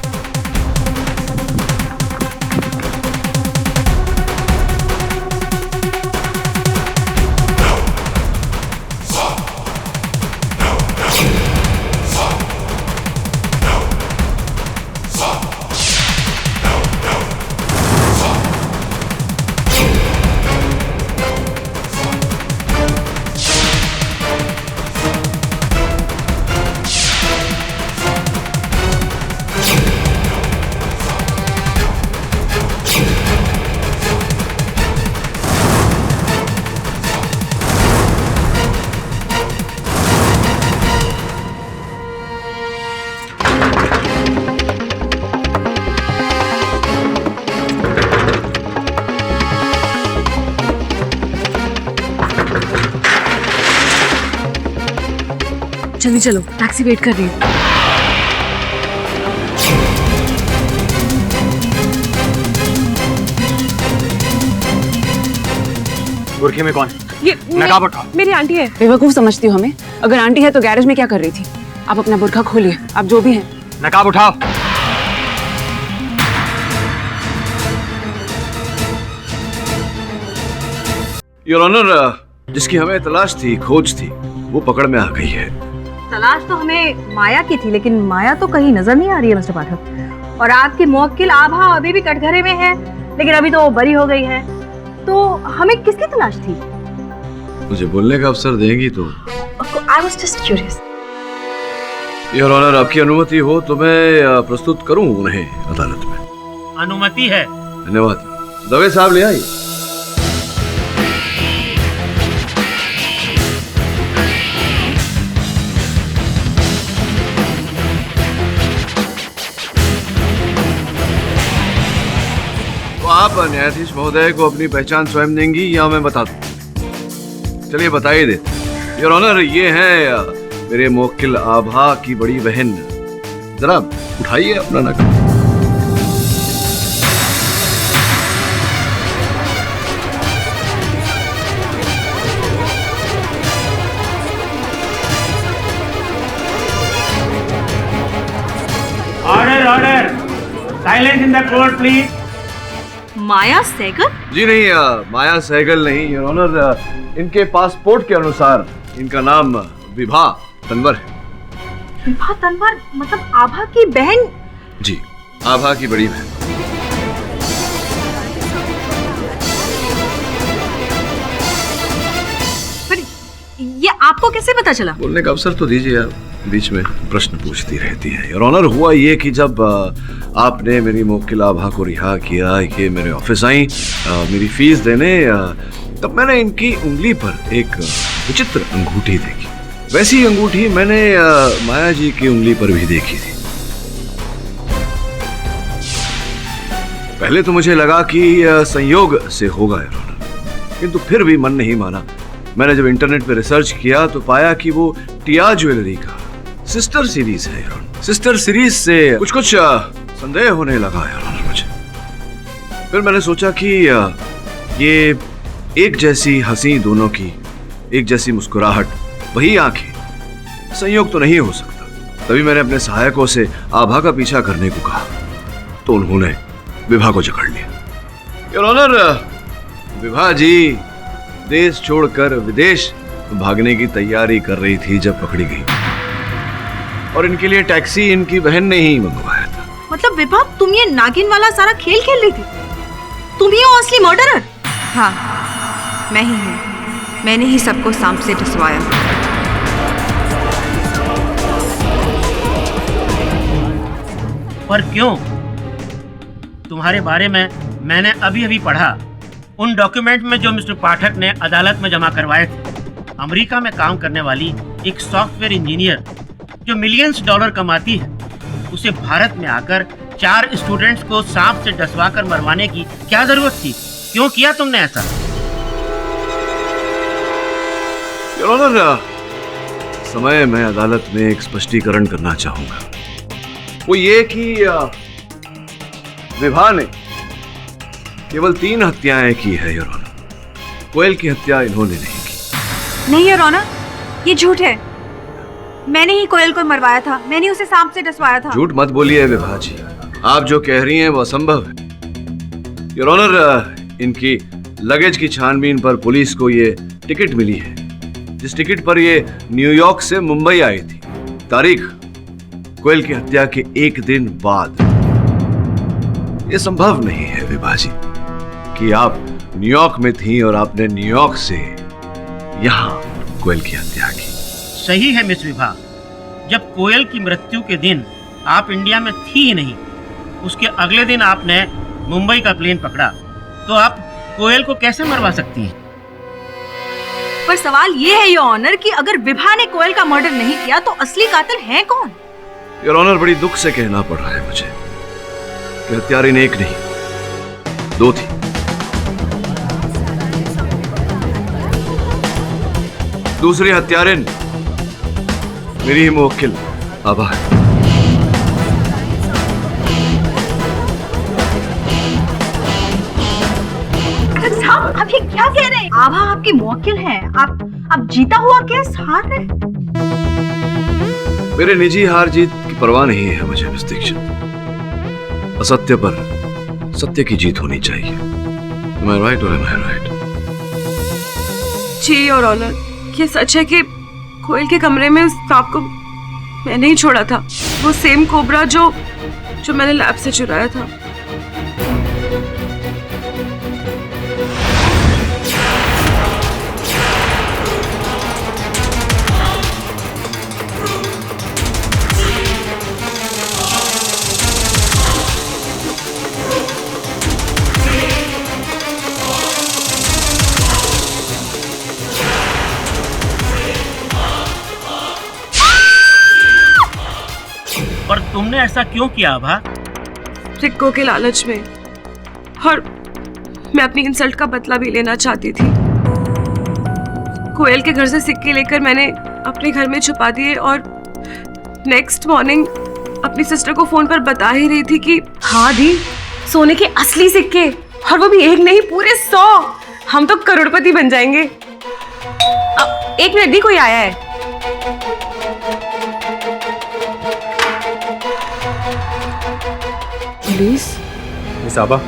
जल्दी चलो, टैक्सी वेट कर रही है। बुरखे में कौन? ये नकाब उठाओ। मेरी आंटी है। बेवकूफ समझती हूँ हमें? अगर आंटी है तो गैरेज में क्या कर रही थी? आप अपना बुरखा खोलिए, आप जो भी हैं। नकाब उठाओ। योर ऑनर, जिसकी हमें तलाश थी, खोज थी, वो पकड़ में आ गई है। तलाश तो हमें माया की थी, लेकिन माया तो कहीं नजर नहीं आ रही है मिस्टर पाठक। और आपकी मुवक्किल आभा अभी भी कटघरे में है, लेकिन अभी तो वो बरी हो गई है। तो हमें किसकी तलाश थी? मुझे बोलने का अवसर देंगी तो? I was just curious. Your honour, आपकी अनुमति हो तो मैं प्रस्तुत करूं उन्हें अदालत में। अनुमति है। धन्यवाद। दवे साहब ले आइए। तो आप न्यायाधीश महोदय को अपनी पहचान स्वयं देंगी या मैं बता दूं? चलिए बताइए दे। योर ऑनर, ये है मेरे मुवक्किल आभा की बड़ी बहन। जरा उठाइए अपना नकाब। Order order, silence in the court please. Maya Sehgal? जी नहीं, माया सहगल नहीं योर ऑनर। इनके पासपोर्ट के अनुसार इनका नाम विभा तनवर है। विभा तनवर मतलब आभा की बहन? जी, आभा की बड़ी बहन। ये आपको कैसे पता चला? बोलने का अवसर तो दीजिए यार, बीच में प्रश्न पूछती रहती है। योर ऑनर, हुआ ये कि जब आपने मेरी मुवक्किल आभा को रिहा किया, ये मेरे ऑफिस आई मेरी फीस देने, तब मैंने इनकी उंगली पर एक विचित्र अंगूठी देखी। वैसी अंगूठी मैंने माया जी की उंगली पर भी देखी थी। पहले तो मुझे लगा कि संयोग से होगा योर ऑनर, किंतु फिर भी मन नहीं माना। मैंने जब इंटरनेट पे रिसर्च किया तो पाया कि वो टिया ज्वेलरी का सिस्टर सीरीज है योर ऑनर। सिस्टर सीरीज से कुछ संदेह होने लगा योर ऑनर मुझे। फिर मैंने सोचा कि ये एक जैसी हंसी दोनों की, एक जैसी मुस्कुराहट, वही आंखें, संयोग तो नहीं हो सकता। तभी मैंने अपने सहायकों से आभा का पीछा करने को कहा तो उन्होंने विभा को जकड़ लिया। योर ऑनर, विभा जी देश छोड़कर विदेश भागने की तैयारी कर रही थी जब पकड़ी गई, और इनके लिए टैक्सी इनकी बहन ने ही मंगवाया था। मतलब विभा, तुम ये नागिन वाला सारा खेल खेल रही थी? तुम ही हो असली मर्डरर? हाँ, मैं ही हूँ। मैंने ही सबको सांप से डसवाया। पर क्यों? तुम्हारे बारे में मैंने अभी अभी पढ़ा। उन डॉक्यूमेंट में जो मिस्टर पाठक ने अदालत में जमा करवाए थे, अमेरिका में काम करने वाली एक सॉफ्टवेयर इंजीनियर जो मिलियंस डॉलर कमाती है, उसे भारत में आकर 4 स्टूडेंट्स को सांप से डसवा कर मरवाने की क्या जरूरत थी? क्यों किया तुमने ऐसा? योर ऑनर, समय मैं अदालत में एक स्पष्टीकरण करना चाहूंगा। वो ये कि विभा ने केवल 3 हत्याएं की है योर ऑनर। कोयल की हत्या इन्होंने नहीं की। नहीं योर ऑनर, ये झूठ है। मैंने ही कोयल को मरवाया था, मैंने उसे सांप से डसवाया था। झूठ मत बोलिए विभा जी, आप जो कह रही हैं वो असंभव है। योर ऑनर, इनकी लगेज की छानबीन पर पुलिस को ये टिकट मिली है, जिस टिकट पर ये न्यूयॉर्क से मुंबई आई थी। तारीख कोयल की हत्या के 1 दिन बाद। ये संभव नहीं है विभा जी कि आप न्यूयॉर्क में थी और आपने न्यूयॉर्क से यहाँ कोयल की हत्या की। सही है मिस विभा, जब कोयल की मृत्यु के दिन आप इंडिया में थी ही नहीं, उसके अगले दिन आपने मुंबई का प्लेन पकड़ा, तो आप कोयल को कैसे मरवा सकती हैं? पर सवाल ये है योर ऑनर कि अगर विभा ने कोयल का मर्डर नहीं किया तो असली कातिल है कौन? योर ऑनर, बड़ी दुख से कहना पड़ रहा है मुझे कि हत्यारिन एक नहीं, 2 थी। दूसरी हत्यारिन मेरी ही मुवक्किल आभा है। साहब, आप ये क्या कह रहे हैं? आभा आपकी मुवक्किल है। आप जीता हुआ केस हार रहे हैं। मेरे निजी हार जीत की परवाह नहीं है मुझे मिस दीक्षित। असत्य पर सत्य की जीत होनी चाहिए। Am I right or am I right? जी योर ऑनर, ये सच है कि कोयल के कमरे में उस सांप को मैंने ही छोड़ा था। वो सेम कोबरा जो मैंने लैब से चुराया था। पर तुमने ऐसा क्यों किया आभा? सिक्कों के लालच में, और मैं अपनी इंसल्ट का बदला भी लेना चाहती थी। कोयल के घर से सिक्के लेकर मैंने अपने घर में छुपा दिए और नेक्स्ट मॉर्निंग अपनी सिस्टर को फोन पर बता ही रही थी कि हाँ दी, सोने के असली सिक्के, और वो भी एक नहीं पूरे 100। हम तो करोड़पति बन जाएंगे। एक मिनट दी, कोई आया है। मिस आभा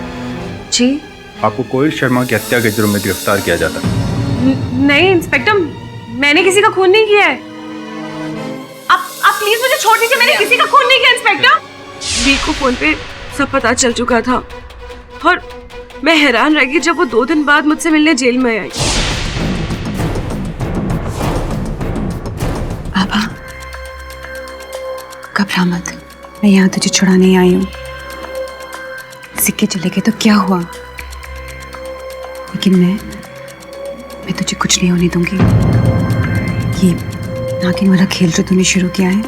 जी, आपको कोयल शर्मा की हत्या के जुर्म में गिरफ्तार किया जाता है। नहीं इंस्पेक्टर, मैंने किसी का खून नहीं किया है। आप प्लीज मुझे छोड़ दीजिए, मैंने किसी का खून नहीं किया इंस्पेक्टर। दी को फोन पे सब पता चल चुका था और मैं हैरान रह गई जब वो 2 दिन बाद मुझसे मिलने जेल में आई। घबरा मत, मैं यहाँ तुझे छुड़ाने ही आई हूँ। सिक्के चले गए तो क्या हुआ, लेकिन मैं तुझे कुछ नहीं होने दूंगी। ये नागिन वाला खेल जो तूने शुरू किया है,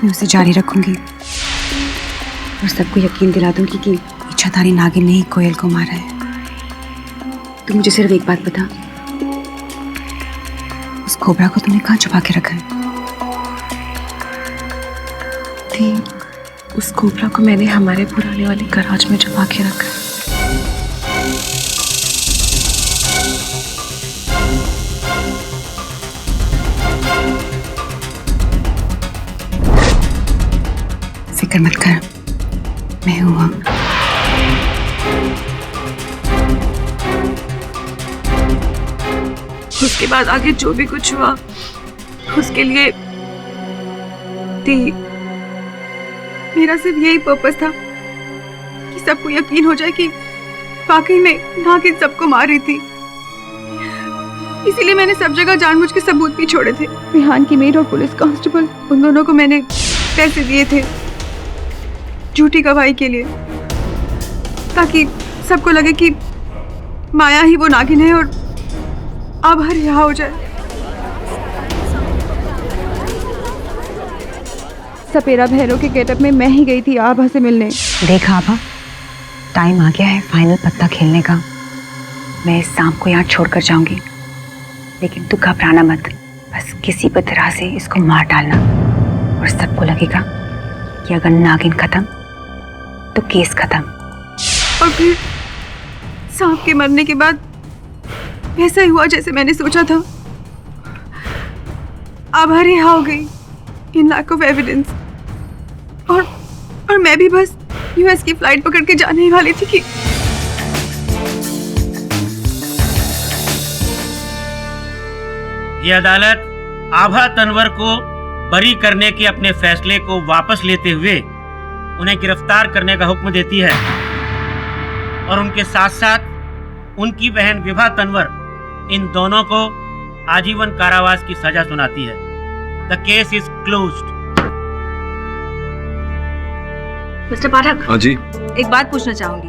मैं उसे जारी रखूंगी और सबको यकीन दिला दूंगी कि इच्छाधारी नागिन ने ही कोयल को मारा है। तू मुझे सिर्फ एक बात बता, उस कोबरा को तूने कहाँ छुपा के रखा है? उस कोबरा को मैंने हमारे पुराने वाले गराज में छुपा के रखा है। फिक्र मत कर, मैं हूँ। उसके बाद आगे जो भी कुछ हुआ, उसके लिए मेरा सिर्फ यही पर्पस था कि सबको यकीन हो जाए कि वाकई में नागिन सबको मार रही थी। इसीलिए मैंने सब जगह जानबूझ के सबूत भी छोड़े थे। विहान की मेड और पुलिस कांस्टेबल, उन दोनों को मैंने पैसे दिए थे झूठी गवाही के लिए, ताकि सबको लगे कि माया ही वो नागिन है और अब हर रिहा हो जाए। सपेरा भैरव के गेटअप में मैं ही गई थी आभा से मिलने। देख आभा, टाइम आ गया है फाइनल पत्ता खेलने का। मैं इस सांप को यहाँ छोड़कर जाऊंगी, लेकिन तू घबराना मत। बस किसी भी तरह से इसको मार डालना और सबको लगेगा कि अगर नागिन खत्म तो केस खत्म। और फिर सांप के मरने के बाद वैसा ही हुआ जैसे मैंने सोचा था। आभा रिहा हो गई इन लैक ऑफ एविडेंस, और मैं भी बस यूएस की फ्लाइट पकड़ के जाने ही वाली थी कि ये अदालत आभा तनवर को बरी करने के अपने फैसले को वापस लेते हुए उन्हें गिरफ्तार करने का हुक्म देती है और उनके साथ साथ उनकी बहन विभा तनवर, इन दोनों को आजीवन कारावास की सजा सुनाती है। The case is closed. Mister Pathak. हाँ जी। एक बात पूछना चाहूंगी।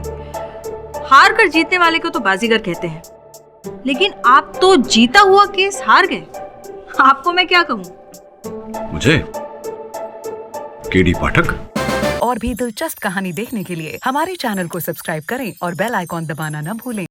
हार कर जीतने वाले को तो बाजीगर कहते हैं, लेकिन आप तो जीता हुआ केस हार गए। आपको मैं क्या कहूँ? मुझे केडी पाठक। और भी दिलचस्प कहानी देखने के लिए हमारे चैनल को सब्सक्राइब करें और बेल आइकॉन दबाना न भूलें।